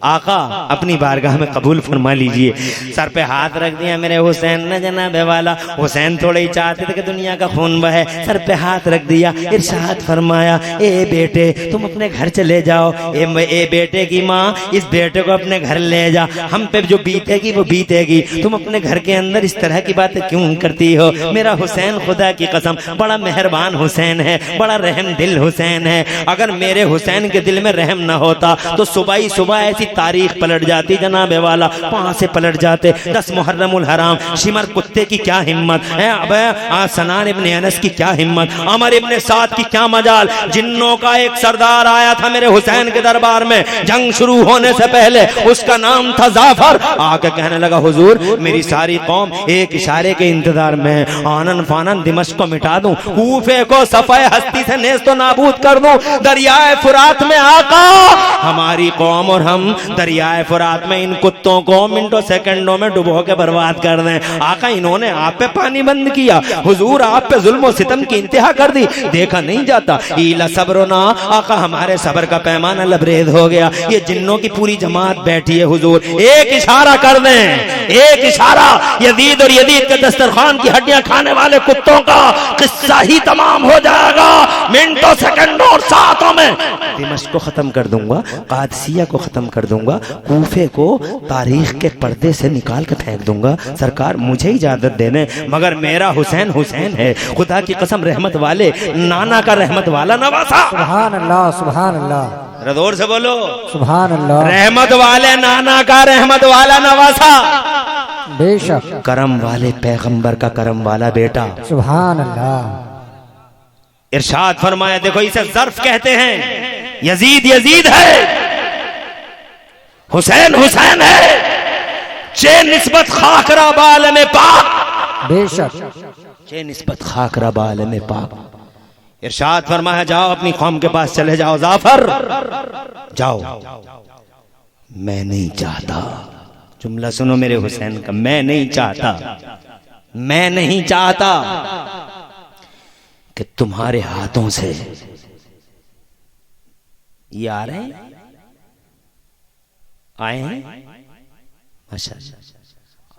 आका अपनी बारगाह में कबूल फरमा लीजिए। सर पे हाथ रख दिया मेरे हुसैन ने जनाबे वाला। हुसैन थोड़े ही चाहते थे कि दुनिया का खून बहे, सर पे हाथ रख दिया, इरशाद फरमाया, ए बेटे तुम अपने घर चले जाओ। ए बेटे की माँ, इस बेटे को अपने घर ले जा, हम पे जो बीतेगी वो बीतेगी। तुम अपने घर के अंदर इस तरह की बातें क्यों करती हो? मेरा हुसैन खुदा की कसम बड़ा मेहरबान हुसैन है, बड़ा रहम दिल हुसैन है। अगर मेरे हुसैन के दिल में रहम ना होता तो सुबह ही सुबह ऐसी तारीख पलट जाती जनाबे वाला, वहां से पलट जाते। 10 मुहर्रमुल हराम, शिमर कुत्ते की क्या हिम्मत है, अब सनान इब्ने अनस की क्या हिम्मत, अमर इब्ने साद की क्या मजाल। जिन्नों का एक सरदार आया था मेरे हुसैन के दरबार में, जंग शुरू होने से पहले, उसका नाम था जाफर। आके कहने लगा हुजूर मेरी सारी कौम एक इशारे के इंतजार में, आनन फानन दिमश्क को मिटा दूं, कूफे को सफाए हस्ती से नेस्तो नाबूद कर दूं, दरियाए फुरात में आका हमारी कौम और हम दरियाए फुरात में इन कुत्तों को मिनटों सेकंडों में डुबो के बर्बाद कर दें। आका इन्होंने आप पे पानी बंद किया, हुजूर आप पे जुल्म और सितम की इंतहा कर दी, देखा नहीं जाता। ईला सब्र ना आका हमारे सब्र का पैमाना लबरेज हो गया। ये जिन्नों की पूरी जमात बैठी है हुजूर, एक इशारा कर दें, एक इशारा, यजीद और यजीद के दस्तरखान की हड्डियां खाने वाले कुत्तों का किस्सा ही तमाम हो जाएगा। मिनटों सेकंडों और सातों में दिमश्क को खत्म कर दूंगा, कादसिया को खत्म कर दूंगा, कूफे को तारीख के पर्दे से निकाल कर फेंक दूंगा। सरकार मुझे इजाजत देने, मगर मेरा हुसैन हुसैन है, खुदा की कसम रहमत वाले नाना का रहमत वाला नवासा। सुभान अल्लाह, सुभान अल्लाह, जोर से बोलो सुभान अल्लाह। रहमत वाले नाना का रहमत वाला नवासा, बेशक करम वाले पैगंबर का करम वाला बेटा। सुभान अल्लाह। इरशाद फरमाया, देखो इसे ज़र्फ कहते हैं, यजीद यजीद है, हुसैन हुसैन है, चे निस्बत खाकरा बाल में पाक, बेशक चे निस्बत खाकरा बाल में पाक। इरशाद फरमाया, जाओ अपनी कौम के पास चले जाओ, जाफर जाओ। मैं नहीं चाहता, जुमला सुनो मेरे हुसैन का, मैं नहीं चाहता, मैं नहीं चाहता कि तुम्हारे हाथों से ये आ रहे हैं, आए हैं माशाअल्लाह,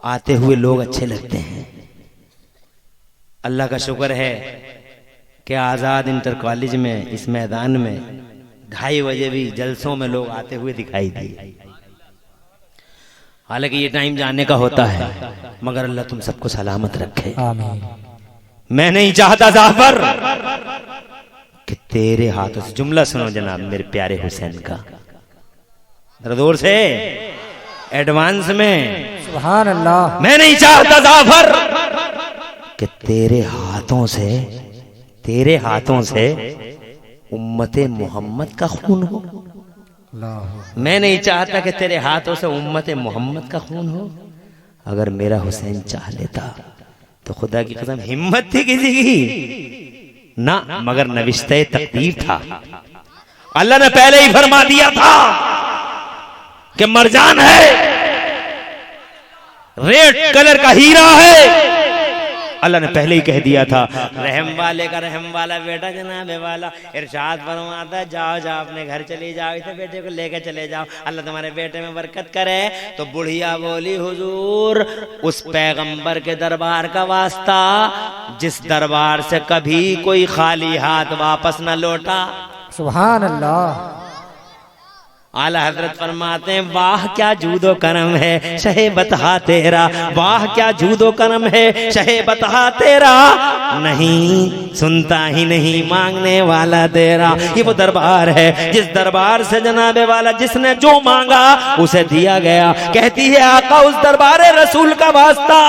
आते हुए लोग अच्छे लगते हैं। अल्लाह का शुक्र है कि आज़ाद इंटर कॉलेज में इस मैदान में 2:30 बजे भी जलसों में लोग आते हुए दिखाई दिए। हालांकि ये टाइम जाने का होता है, मगर अल्लाह तुम सबको सलामत रखे, आमीन। मैं नहीं चाहता जाफर कि तेरे हाथों से, जुमला सुनो जनाब मेरे प्यारे हुसैन का, जोर से एडवांस में, सुभान अल्लाह। मैं नहीं चाहता जाफर कि तेरे हाथों से उम्मते मोहम्मद का खून हो। मैं नहीं चाहता कि तेरे हाथों से उम्मते मोहम्मद का खून हो। अगर मेरा हुसैन चाह लेता तो खुदा की कसम हिम्मत थी किसी की ना, मगर नविश्ते तकदीर था। अल्लाह ने पहले ही फरमा दिया था कि मरजान है, रेड कलर का हीरा है। अल्लाह ने पहले ही कह दिया था, रहम वाले का रहम वाला बेटा जनाबे वाला। इरशाद फरमाता, जाओ जाओ अपने घर चले जाओ, इसे बेटे को लेकर चले जाओ, अल्लाह तुम्हारे बेटे में बरकत करे। तो बुढ़िया बोली, हुजूर उस पैगंबर के दरबार का वास्ता जिस दरबार से कभी कोई खाली हाथ वापस न लौटा। सुभान अल्लाह। आला हजरत फरमाते हैं, वाह क्या जूदो करम है शहे बता तेरा, वाह क्या जूदो करम है शहे बता तेरा, नहीं सुनता ही नहीं मांगने वाला तेरा। ये वो दरबार है जिस दरबार से जनाबे वाला जिसने जो मांगा उसे दिया गया। कहती है आका उस दरबार रसूल का वास्ता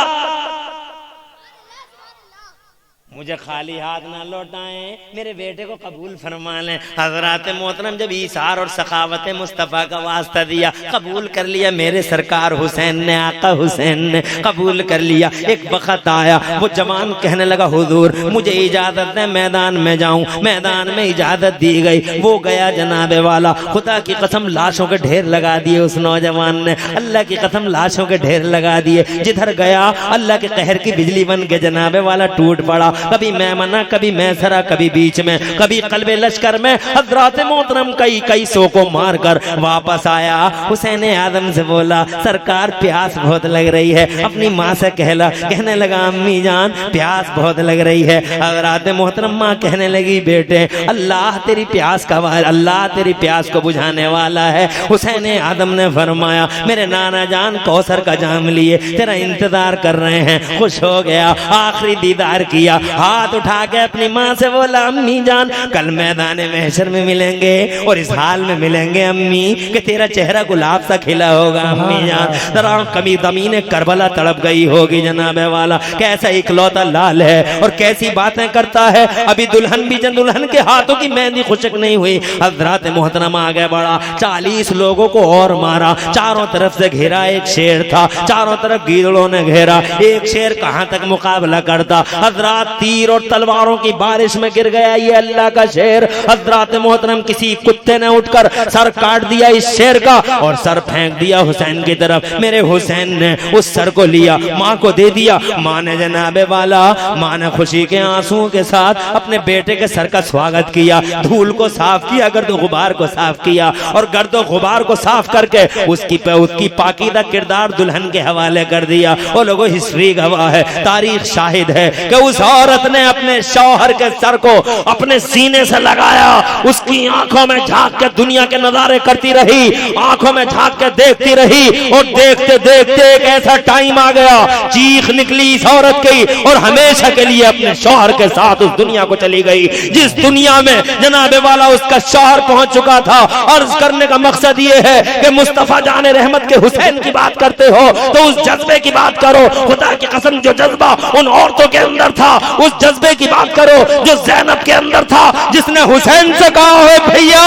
मुझे खाली हाथ ना लौटाएं, मेरे बेटे को कबूल फरमा लें। हजरात मोहतरम जब ईसार और सखावत मुस्तफ़ा का वास्ता दिया, कबूल कर लिया मेरे सरकार हुसैन ने, आका हुसैन ने कबूल कर लिया। एक वक्त आया, वो जवान कहने लगा, हुजूर मुझे इजाजत है मैदान में जाऊं। मैदान में इजाजत दी गई, वो गया जनाबे वाला। खुदा की कसम लाशों के ढेर लगा दिए उस नौजवान ने, अल्लाह की कसम लाशों के ढेर लगा दिए। जिधर गया अल्लाह के कहर की बिजली बन के जनाबे वाला टूट पड़ा। कभी मैमना, कभी मैसरा, कभी बीच में, कभी कल्बे लश्कर में। हजरात मोहतरम कई सौ को मार कर वापस आया। हुसैन आदम से बोला, सरकार प्यास बहुत लग रही है। अपनी माँ से कहने लगा, अम्मी जान प्यास बहुत लग रही है। हजरात मोहतरम माँ कहने लगी, बेटे अल्लाह तेरी प्यास का, अल्लाह तेरी प्यास को बुझाने वाला है। हुसैन आदम ने फरमाया, मेरे नाना जान कौसर का जाम लिए तेरा इंतजार कर रहे हैं। खुश हो गया, आखिरी दीदार किया, हाथ उठा के अपनी माँ से बोला, अम्मी जान कल मैदान महशर में मिलेंगे और इस हाल में मिलेंगे अम्मी कि तेरा चेहरा गुलाब सा खिला होगा। अम्मी जान जरा कभी ज़मीन करबला तड़प गई होगी जनाबे वाला, कैसा इकलौता लाल है और कैसी बातें करता है। अभी दुल्हन भी दुल्हन के हाथों की मेहंदी खुशक नहीं हुई। हजरत मोहतरम आगे बढ़ा, 40 लोगों को और मारा। चारों तरफ से घेरा एक शेर था, चारों तरफ गीदड़ों ने घेरा। एक शेर कहां तक मुकाबला करता। हजरत तीर और तलवारों की बारिश में गिर गया ये अल्लाह का शेर। हजरात मोहतरम किसी कुत्ते ने उठकर सर काट दिया इस शेर का और सर फेंक दिया हुसैन की तरफ। मेरे हुसैन ने उस सर को लिया, माँ को दे दिया। माँ ने जनाबे वाला, माँ ने खुशी के आंसुओं के साथ अपने बेटे के सर का स्वागत किया, धूल को साफ किया, गर्दो गुबार को साफ किया और गर्दो गुबार को साफ करके उसकी पाकीदा किरदार दुल्हन के हवाले कर दिया। वो लोगों हिस्ट्री गवाह है, तारीख शाहिद है कि उस औरत ने अपने शौहर के सर को अपने सीने से लगाया, उसकी आंखों में झांक के दुनिया के नजारे करती रही, आंखों में झांक के देखती रही और देखते देखते एक ऐसा टाइम आ गया, चीख निकली इस औरत की और हमेशा के लिए अपने शौहर के साथ उस दुनिया को चली गई जिस दुनिया में जनाबे वाला उसका शौहर पहुंच चुका था। अर्ज करने का मकसद ये है कि मुस्तफा जाने रहमत के हुसैन की बात करते हो तो उस जज्बे की बात करो। खुदा की कसम जो जज्बा उन औरतों के अंदर था उस जज्बे की बात करो जो ज़ैनब के अंदर था, जिसने हुसैन से कहा है भैया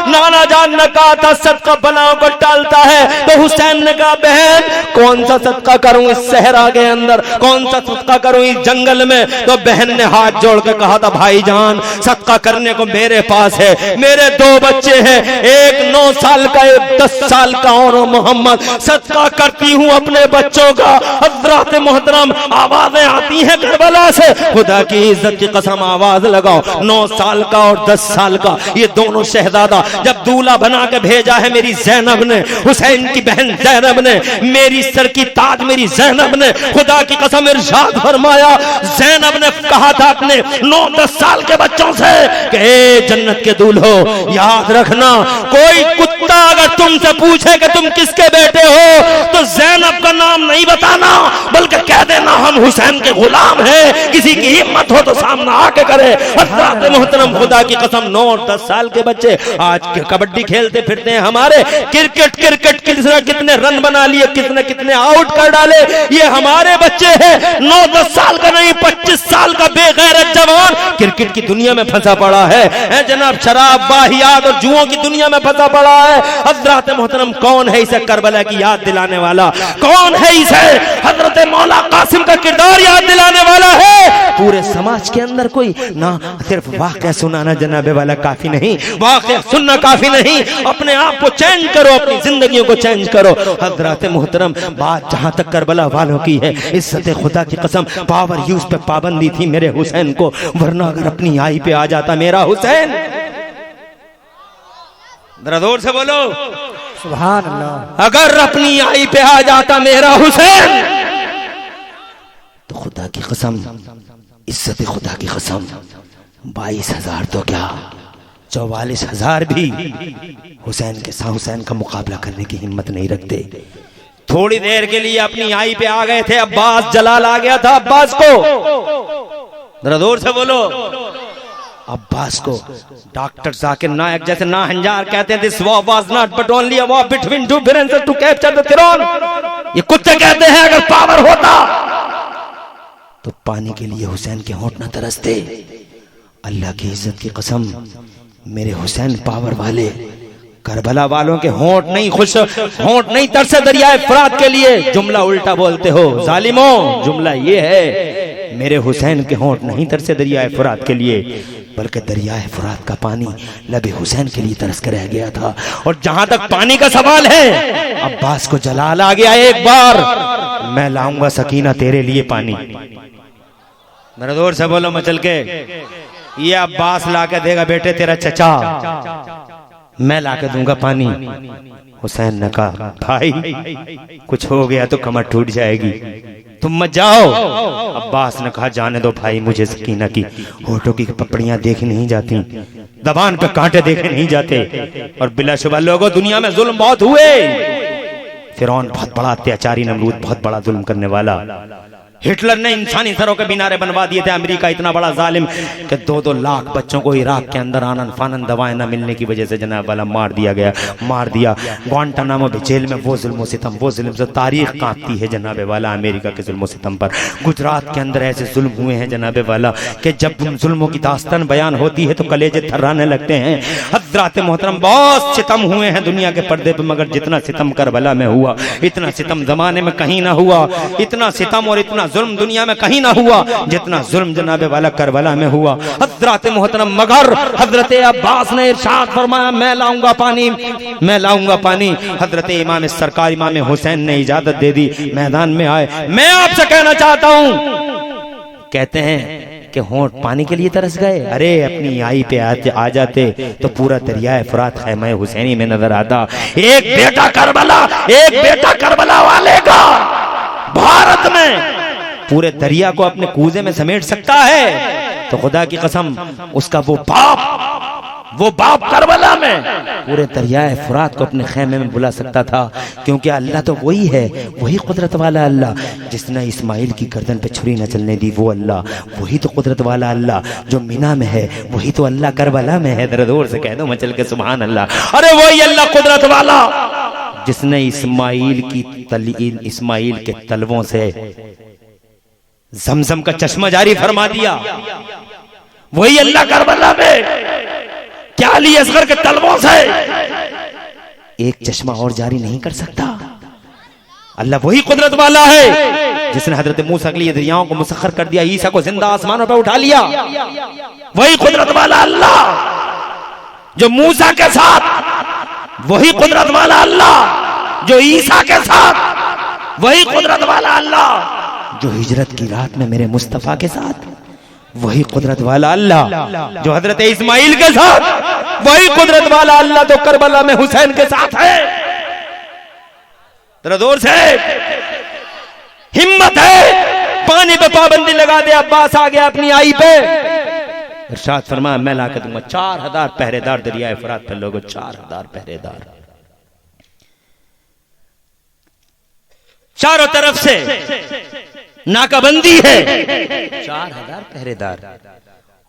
नाना जान ने कहा था सदका बलाओं को टालता है, तो हुसैन ने कहा बहन कौन सा सदका करूं इस सहरा के अंदर, कौन सा सदका करूं इस जंगल में। तो बहन ने हाथ जोड़ के कहा था भाईजान सदका करने को मेरे पास है, मेरे 2 बच्चे हैं, एक 9 साल का एक 10 साल का और मोहम्मद, सदका करती हूं अपने बच्चों का। हजरात मोहतरम आवाजें आती हैं करबला से, खुदा की इज्जत की कसम आवाज लगाओ, 9 साल का और 10 साल का ये दोनों शहजादा जब दूल्हा बना के भेजा है मेरी ज़ैनब ने, हुसैन की बहन ज़ैनब ने, मेरी सर की ताज मेरी ज़ैनब ने, खुदा की कसम इरशाद फरमाया ज़ैनब ने कहा था अपने 9-10 साल के बच्चों से कि ए जन्नत के दूल्हो याद रखना कोई कुत्ता अगर तुमसे पूछे कि तुम किसके बेटे हो तो ज़ैनब का नाम नहीं बताना, बल्कि कह देना हम हुसैन के गुलाम हैं, किसी की हिम्मत हो तो सामना आके करे। हज़रात मोहतरम खुदा की कसम 9 और 10 साल के बच्चे आज कबड्डी खेलते फिरते हैं, हमारे क्रिकेट किसने कितने रन बना लिए, किसने कितने आउट कर डाले, ये हमारे बच्चे हैं। 9-10 साल का नहीं 25 साल का बेगैरत जवान क्रिकेट की दुनिया में फंसा पड़ा है जनाब, शराब बाहियात और जुओं की दुनिया में फंसा पड़ा है। हजरत मोहतरम कौन है इसे करबला की याद दिलाने वाला, कौन है इसे हजरत मौला कासिम का किरदार याद दिलाने वाला है। पूरे समाज के अंदर कोई ना सिर्फ वाक़या सुनाना जनाबे वाला काफी नहीं, वाक़या सुनना काफी नहीं, अपने आप को चेंज करो, अपनी जिंदगियों को चेंज करो। हजरत मोहतरम बात जहां तक करबला वालों की है, इज्जत खुदा की कसम पावर यूज पे पाबंदी थी मेरे हुसैन को, वरना अगर अपनी आई पे आ जाता मेरा हुसैन, जरा जोर से बोलो सुभान अल्लाह, अगर अपनी आई पे आ जाता मेरा हुसैन तो खुदा की कसम इज्जत खुदा की कसम 22,000 तो क्या 44,000 भी हुसैन के साथ हुसैन का मुकाबला करने की हिम्मत नहीं रखते। थोड़ी देर के लिए अपनी आई पे आ गए थे, अब्बास जलाल आ गया था अब्बास को, जरा जोर से बोलो अब्बास को डॉक्टर जाकिर नायक जैसे नाहंजार कहते हैं this war was not but only a war between two princes to capture the throne. ये कुत्ते कहते हैं अगर पावर होता तो पानी के लिए हुसैन के होंठ न तरसते। अल्लाह की इज्जत की कसम मेरे हुसैन पावर वाले, करबला वालों के होंठ नहीं तरसे दरियाए फरात के लिए। जुमला उल्टा बोलते हो जालिमों, जुमला ये है मेरे हुसैन के होंठ नहीं तरसे दरियाए फरात के लिए, बल्कि दरियाए फरात का पानी लबे हुसैन के लिए तरस कर रह गया था। और जहां तक पानी का सवाल है, अब्बास को जलाल आ गया, एक बार मैं लाऊंगा सकीना तेरे लिए पानी। मेरा जोर से बोलो मचल के, ये अब्बास ला के देगा बेटे तेरा चचा, मैं ला के दूंगा पानी। हुसैन ने कहा भाई कुछ हो गया तो कमर टूट जाएगी, तुम मत जाओ। अब्बास ने कहा जाने दो भाई, मुझे सकीना की होठों की पपड़ियां देखी नहीं जाती, दबान पे कांटे देखे नहीं जाते। और बिलाशुबा लोगों दुनिया में जुल्म बहुत हुए, फिरौन बहुत बड़ा अत्याचारी, नमरूद बहुत बड़ा जुल्म करने वाला, हिटलर ने इंसानी सरों के किनारे बनवा दिए थे, अमेरिका इतना बड़ा जालिम कि 2-2 लाख बच्चों को इराक के अंदर आनन फानन दवाएं न मिलने की वजह से जनाब वाला मार दिया। ग्वांटानामो जेल में वो जुल्म सितम, वो जुल्म से तारीख कांपती है जनाब वाला अमेरिका के जुल्म सितम पर। गुजरात के अंदर ऐसे जुल्म हुए हैं जनाब वाला कि जब उन जुल्मों की दास्तान बयान होती है तो कलेजे थर्राने लगते हैं। हजरात मोहतरम बहुत सितम हुए हैं दुनिया के पर्दे पर, मगर जितना सितम करबला में हुआ इतना सितम जमाने में कहीं ना हुआ। इतना सितम और इतना जुल्म दुनिया में कहीं ना हुआ जितना जुल्म जनाबे वाला करबला में हुआ। हजरत मोहतरम मगर हजरत अब्बास ने इरशाद फरमाया मैं लाऊंगा पानी, मैं लाऊंगा पानी। हजरत इमाम सरकार इमाम हुसैन ने इजाजत दे दी, मैदान में आए। मैं आपसे कहना चाहता हूं, कहते हैं कि होंठ पानी के लिए तरस गए। अरे अपनी आई पे आ जाते तो पूरा दरिया फुरात खैमा हुसैनी में नजर आता। एक बेटा करबला वाले का भारत में पूरे दरिया को अपने कूजे में समेट सकता है, तो खुदा की कसम उसका वो बाप करबला में पूरे दरियाए फुरात को अपने खेमे में बुला सकता था। क्योंकि अल्लाह तो वही है, वही कुदरत वाला अल्लाह जिसने इस्माइल की गर्दन पे छुरी न चलने दी, वो अल्लाह, वही तो कुदरत वाला अल्लाह जो मिना में है, वही तो अल्लाह करबला में है। जरा जोर से कह दो मचल के सुभान अल्लाह। अरे वही अल्लाह कुदरत वाला जिसने इस्माइल के तलवों से जमजम का चश्मा जारी फरमा दिया, वही अल्लाह करबला में क्या अली असगर के तलवों से एक चश्मा और जारी नहीं कर सकता। अल्लाह वही कुदरत वाला है जिसने हजरत मूसा के लिए दरियाओं को मुसख्खर कर दिया, ईसा को जिंदा आसमानों पर उठा लिया। वही कुदरत वाला अल्लाह जो मूसा के साथ, वही कुदरत वाला अल्लाह जो ईसा के साथ, वही कुदरत वाला अल्लाह जो हिजरत की रात में मेरे मुस्तफा के साथ, वही कुदरत वाला अल्लाह जो हजरत इस्माइल के साथ, वही कुदरत वाला अल्लाह जो करबला में हुसैन के साथ है। जरा जोर से हिम्मत है, पानी पे पाबंदी लगा दे, अब्बास आ गया अपनी आई पे, इरशाद फरमाया मैं ला के दूंगा 4000 पहरेदार दरियाए फुरात पर लोगों, 4000 पहरेदार चारों तरफ से नाकाबंदी है, 4000 पहरेदार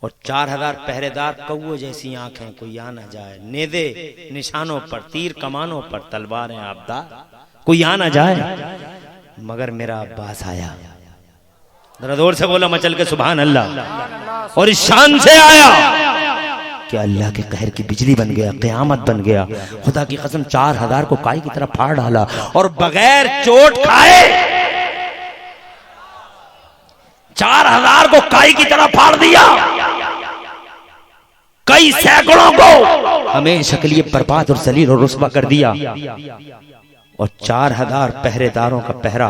और 4000 पहरेदार कौओ जैसी आंखें, कोई आ ना जाए, नेदे निशानों पर, तीर कमानों पर, तलवारें आबदार, कोई आ ना जाए। मगर मेरा अब्बास आया, जरा जोर से बोला मचल के सुभान अल्लाह, और इस शान से आया कि अल्लाह के कहर की बिजली बन गया, क़यामत बन गया। खुदा की कसम 4000 को काई की तरह फाड़ डाला और बगैर चोट खाए 4000 को काई की तरह फाड़ दिया, कई सैकड़ों को हमेशा के लिए बर्बाद और जलील और रुस्वा कर दिया। और 4000 पहरेदारों का पहरा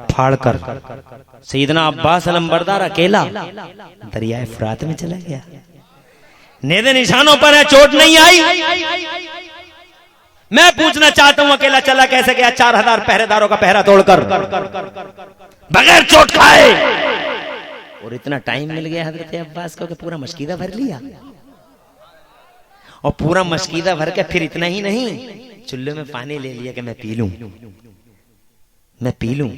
फाड़कर सैयदना अब्बास अलमबरदार अकेला दरियाए फुरात में चला गया। नेदे निशानों पर है, चोट नहीं आई। मैं पूछना चाहता हूं अकेला चला कैसे गया 4000 पहरेदारों का पहरा तोड़कर बगैर चोट खाए? और इतना टाइम मिल गया हजरत अब्बास को कि पूरा मशकीदा भर लिया, और पूरा मशकीदा भर के फिर इतना ही नहीं, चुल्लू में पानी ले लिया कि मैं पी लूं।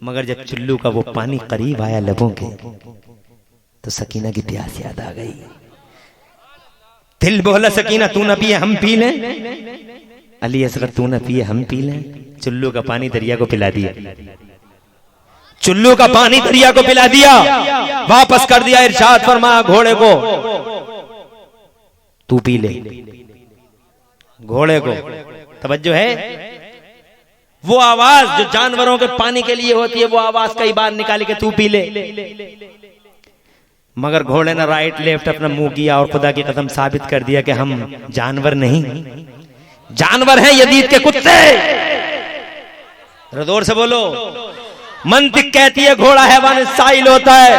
मगर जब चुल्लू का वो पानी करीब आया लबों के, तो सकीना की प्यास याद आ गई। दिल बोला सकीना तू ना पिए हम पी लें, अली असगर तू ना पिए हम पी लें। चुल्लू का पानी दरिया को पिला दिया, चुल्लू का पानी दरिया को पिला दिया, वापस कर दिया। इरशाद फरमाया घोड़े को तू पी ले, घोड़े को तवज्जो है, वो आवाज जो जानवरों के पानी के लिए होती है, वो आवाज कई बार निकाली के तू पी ले। मगर घोड़े ने राइट लेफ्ट अपना मुंह किया और खुदा की कसम साबित कर दिया कि हम जानवर नहीं, जानवर हैं यजीद के कुत्ते। जोर से बोलो, मंतिक कहती है घोड़ा हैवान साइल होता है,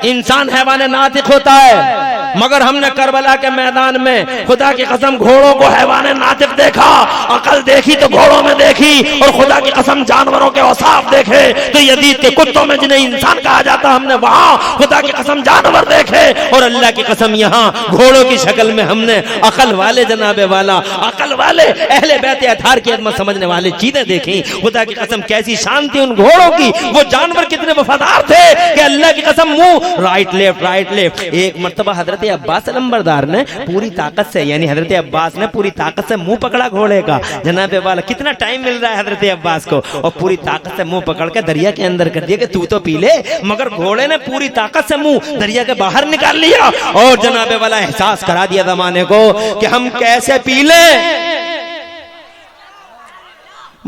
इंसान हैवान नातिक होता है। मगर हमने करबला के मैदान में खुदा की कसम घोड़ों को हैवान नातिक देखा, अकल देखी तो घोड़ों में देखी, और खुदा की कसम जानवरों के औसाफ देखे तो यजीद के कुत्तों में जिन्हें इंसान कहा जाता हमने वहां खुदा की कसम जानवर देखे, और अल्लाह की कसम यहाँ घोड़ों की शक्ल में हमने अकल वाले जनाबे वाला, अकल वाले अहले बैत अतार की अदमत समझने वाले चीजें देखी। खुदा की कसम कैसी शान थी उन घोड़ों की, वो जानवर कितने वफादार थे कि अल्लाह की कसम मुंह राइट लेफ्ट। एक मर्तबा हजरत अब्बास अलमबरदार ने पूरी ताकत से, यानी हजरत अब्बास ने पूरी ताकत से मुंह पकड़ा घोड़े का। जनाबे वाला कितना टाइम मिल रहा है हजरत अब्बास को, और पूरी ताकत से मुंह पकड़ के दरिया के अंदर कर दिया कि तू तो पी ले। मगर घोड़े ने पूरी ताकत से मुंह दरिया के बाहर निकाल लिया और जनाबे वाला एहसास करा दिया जमाने को कि हम कैसे पी ले।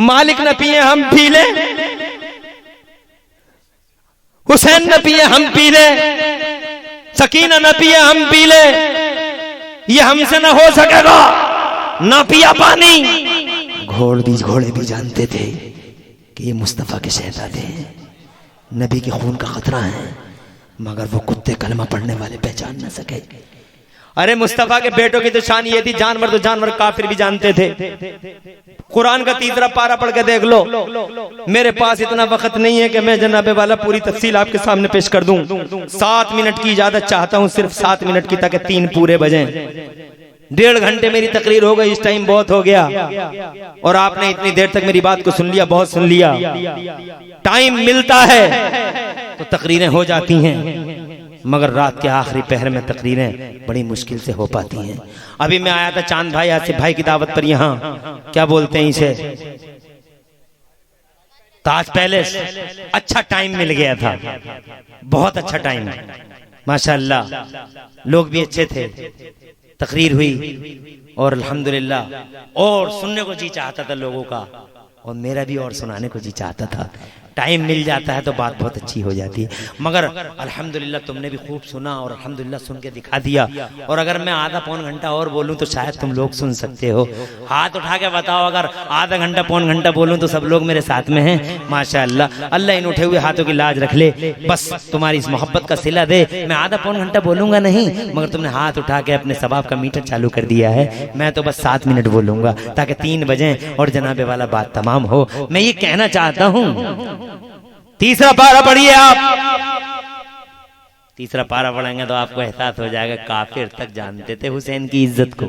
मालिक न पिए हम पी ले, हुसैन न पिए हम पी ले, सकीना न पिए हम पी ले, ये हमसे न हो सकेगा, ना पिया पानी। घोड़े भी जानते थे कि ये मुस्तफा के शहजादे हैं, नबी के खून का खतरा है, मगर वो कुत्ते कलमा पढ़ने वाले पहचान न सके। अरे मुस्तफा के बेटों की तो शान ये थी, जानवर तो जानवर काफिर भी जानते थे। कुरान का तीसरा पारा पढ़ के देख लो। मेरे पास इतना वक्त नहीं है कि मैं जनाबे वाला पूरी तफसील आपके सामने पेश कर दूं। 7 मिनट की इजाजत चाहता हूं, सिर्फ 7 मिनट की, ताकि 3 पूरे बजें। 1.5 घंटे मेरी तकरीर हो गई, इस टाइम बहुत हो गया, और आपने इतनी देर तक मेरी बात को सुन लिया, बहुत सुन लिया। टाइम मिलता है तो तकरीरें हो जाती हैं, मगर रात के आखिरी पहर में तकरीरें बड़ी मुश्किल से हो पाती हैं। अभी मैं आया था चांद भाई आसिफ भाई की दावत पर, यहाँ क्या बोलते हैं इसे, ताज पैलेस। अच्छा टाइम मिल गया था, बहुत अच्छा टाइम, माशाअल्लाह, लोग भी अच्छे थे, तकरीर हुई और अल्हम्दुलिल्लाह, और सुनने को जी चाहता था लोगों का, और मेरा भी और सुनाने को जी चाहता था। टाइम मिल जाता है तो बात बहुत अच्छी हो जाती है, मगर अल्हम्दुलिल्लाह तुमने भी खूब सुना और अल्हम्दुलिल्लाह सुन के दिखा दिया। और अगर मैं आधा पौन घंटा और बोलूं तो शायद तुम लोग सुन सकते हो। हाथ उठा के बताओ, अगर आधा घंटा पौन घंटा बोलूं तो सब लोग मेरे साथ में हैं? माशाअल्लाह, अल्लाह इन उठे हुए हाथों की लाज रख ले, बस तुम्हारी इस मोहब्बत का सिला दे। मैं आधा पौन घंटा बोलूंगा नहीं, मगर तुमने हाथ उठा के अपने सवाब का मीटर चालू कर दिया है। मैं तो बस 7 मिनट बोलूंगा ताकि 3 बजे और जनाबे वाला बात तमाम हो। मैं ये कहना चाहता हूं, तीसरा पारा पढ़िए आप। तीसरा पारा पढ़ेंगे तो आपको एहसास हो जाएगा काफिर तक जानते थे हुसैन की इज्जत को।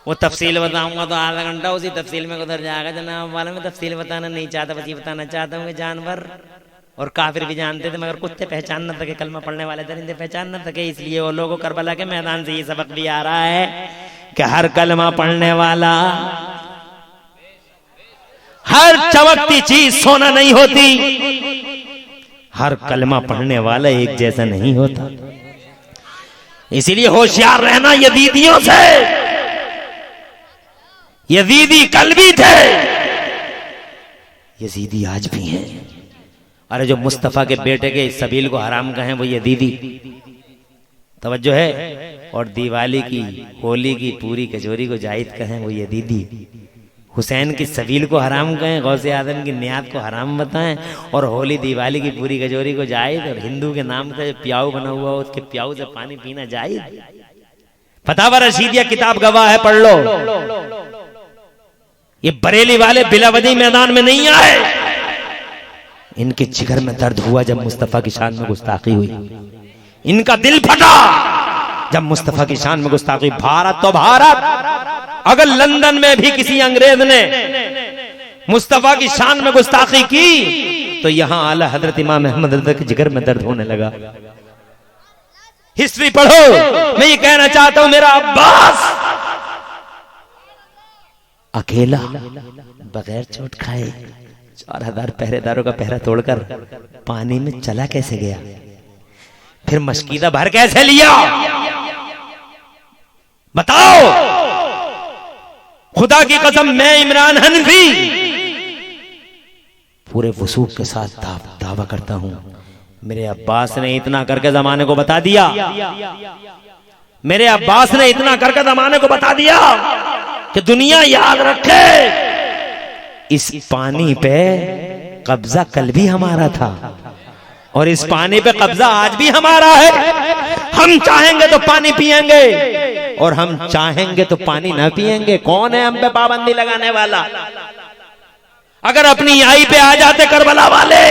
वो तफसील बताऊंगा तो आधा घंटा उसी तफसील में गुजर जाएगा जनाब वाले। में तफसील बताना नहीं चाहता, बस ये बताना चाहता हूँ कि जानवर और काफिर भी जानते थे, मगर कुत्ते पहचान न सके, कलमा पढ़ने वाले दरिंदे पहचान न सके। इसलिए वो लोगों करबला के मैदान से ये सबक भी आ रहा है कि हर कलमा पढ़ने वाला, हर चमकती चीज सोना नहीं होती, हर कलमा पढ़ने वाला एक जैसा नहीं होता। इसीलिए होशियार रहना यजीदियों से। यजीदी कल भी थे, यजीदी आज भी हैं। अरे जो मुस्तफा के बेटे के सबील को हराम कहें वो यजीदी, तवज्जो है, और दिवाली की, होली की पूरी कचौरी को जायज कहें वो यजीदी। हुसैन की सबील को हराम कहें, गौसे आदम की नियात को हराम बताएं, और होली दिवाली की पूरी कचौरी को जायज, और हिंदू के नाम से प्याऊ बना हुआ उसके प्याऊ से पानी पीना जायज। फतावा रशीदिया किताब गवाह है, पढ़ लो। ये बरेली वाले बिलावदी मैदान में नहीं आए, इनके जिगर में दर्द हुआ जब मुस्तफा की शान में गुस्ताखी हुई। इनका दिल फटा जब मुस्तफा की शान में गुस्ताखी। भारत तो भारत, अगर लंदन में भी किसी अंग्रेज ने मुस्तफा की शान में गुस्ताखी की तो यहां आला हजरत इमाम अहमद रज़ा के जिगर में दर्द होने लगा। हिस्ट्री पढ़ो। मैं ये कहना चाहता हूं, मेरा अब्बास अकेला बगैर चोट खाए 4000 पहरेदारों का पहरा तोड़कर पानी में चला कैसे गया, फिर मशकीदा भर कैसे लिया, बताओ। खुदा की कसम, मैं इमरान हनफी पूरे वसूख के साथ दावा करता हूं, मेरे अब्बास ने इतना करके जमाने को बता दिया, मेरे अब्बास ने इतना करके जमाने को बता दिया कि दुनिया याद रखे, इस पानी पे कब्जा कल भी हमारा था और इस पानी पे कब्जा आज भी हमारा है। हम चाहेंगे तो पानी पिएंगे और हम चाहेंगे तो पानी ना पिएंगे। कौन है हम पे पाबंदी लगाने वाला? अगर अपनी आई पे आ जाते करबला वाले,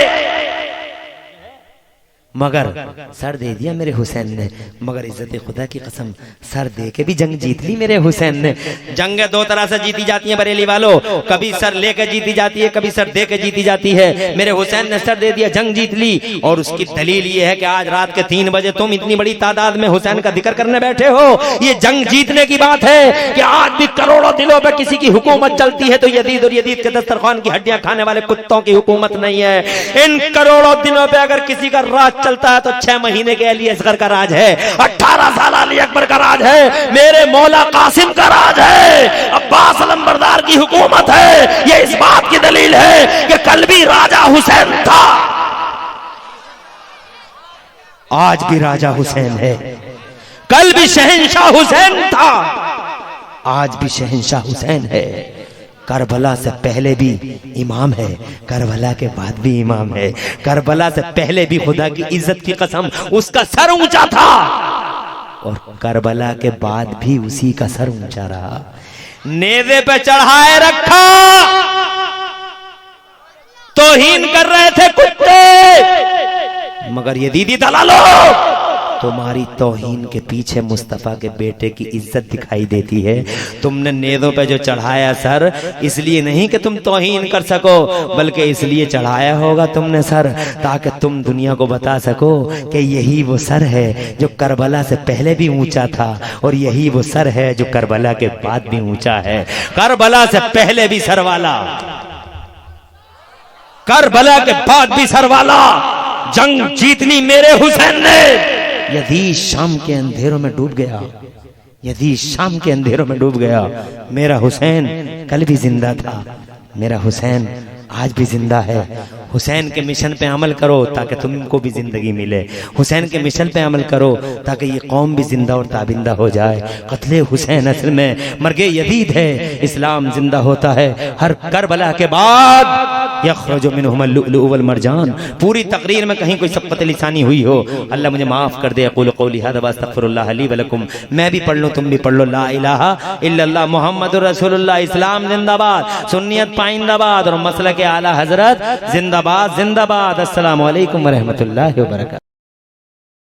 मगर सर दे दिया मेरे हुसैन ने। मगर इज्जत खुदा की कसम, सर दे के भी जंग जीत ली मेरे हुसैन ने। जंग 2 तरह से जीती जाती है बरेली वालों, कभी सर लेके जीती जाती है, कभी सर दे के जीती जाती है। मेरे हुसैन ने सर दे दिया, जंग जीत ली। और उसकी दलील ये है कि आज रात के 3 बजे तुम इतनी बड़ी तादाद में हुसैन का जिक्र करने बैठे हो। ये जंग जीतने की बात है कि आज भी करोड़ों दिलों पर किसी की हुकूमत चलती है तो यजीद और यजीद के दस्तरखान की हड्डियां खाने वाले कुत्तों की हुकूमत नहीं है। इन करोड़ों दिनों पर अगर किसी का राज चलता है तो 6 महीने के अली असगर का राज है, 18 साल अली अकबर का राज है, मेरे मौला कासिम का राज है, अब्बास अलंबरदार की हुकूमत है। हुसैन था, आज भी राजा हुसैन है। कल भी शहंशाह हुसैन था, आज भी शहंशाह हुसैन है। करबला से पहले भी इमाम है, करबला के बाद भी इमाम है। करबला से पहले भी खुदा की इज्जत की कसम उसका सर ऊंचा था, और करबला के बाद भी उसी का सर ऊंचा रहा। नेज़े पे चढ़ाए रखा, तौहीन कर रहे थे कुत्ते, मगर यजीदी दलालो, तुम्हारी तौहीन के पीछे मुस्तफा के बेटे की इज्जत दिखाई देती है। तुमने नेज़ों पे जो चढ़ाया सर, इसलिए नहीं कि तुम तौहीन कर सको, बल्कि इसलिए चढ़ाया होगा तुमने सर ताकि तुम दुनिया को बता सको कि यही वो सर है जो करबला से पहले भी ऊंचा था, और यही वो सर है जो करबला के बाद भी ऊंचा है। करबला से पहले भी सर वाला, करबला के बाद भी सर वाला। जंग जीतनी मेरे हुसैन ने। यदि शाम के अंधेरों में डूब गया, यदि शाम के अंधेरों में डूब गया, मेरा हुसैन कल भी जिंदा था, मेरा हुसैन आज भी जिंदा है। हुसैन के मिशन पे अमल करो ताकि तुमको भी जिंदगी मिले। हुसैन के मिशन पे अमल करो ताकि ये कौम भी जिंदा और ताबिंदा हो जाए। कत्ले हुसैन असल में मर्गे यजीद है, इस्लाम जिंदा होता है हर करबला के बाद। यखरुजु मिनहुमुल लुअलुअ वल मरजान। पूरी तकरीर में कहीं कोई सबकत लिसानी हुई हो, अल्लाह मुझे माफ कर दे। अक़ूलु क़ौली हाज़ा व अस्तग़फ़िरुल्लाह ली व लकुम। मैं भी पढ़ लूं, तुम भी पढ़ लो। ला इलाहा इल्लल्लाह मुहम्मदुर रसूलुल्लाह। इस्लाम जिंदाबाद, सुन्नियत पाइंदाबाद, और मसलक आला हजरत जिंदाबाद जिंदाबाद। अस्सलामु अलैकुम व रहमतुल्लाहि व बरकातहू।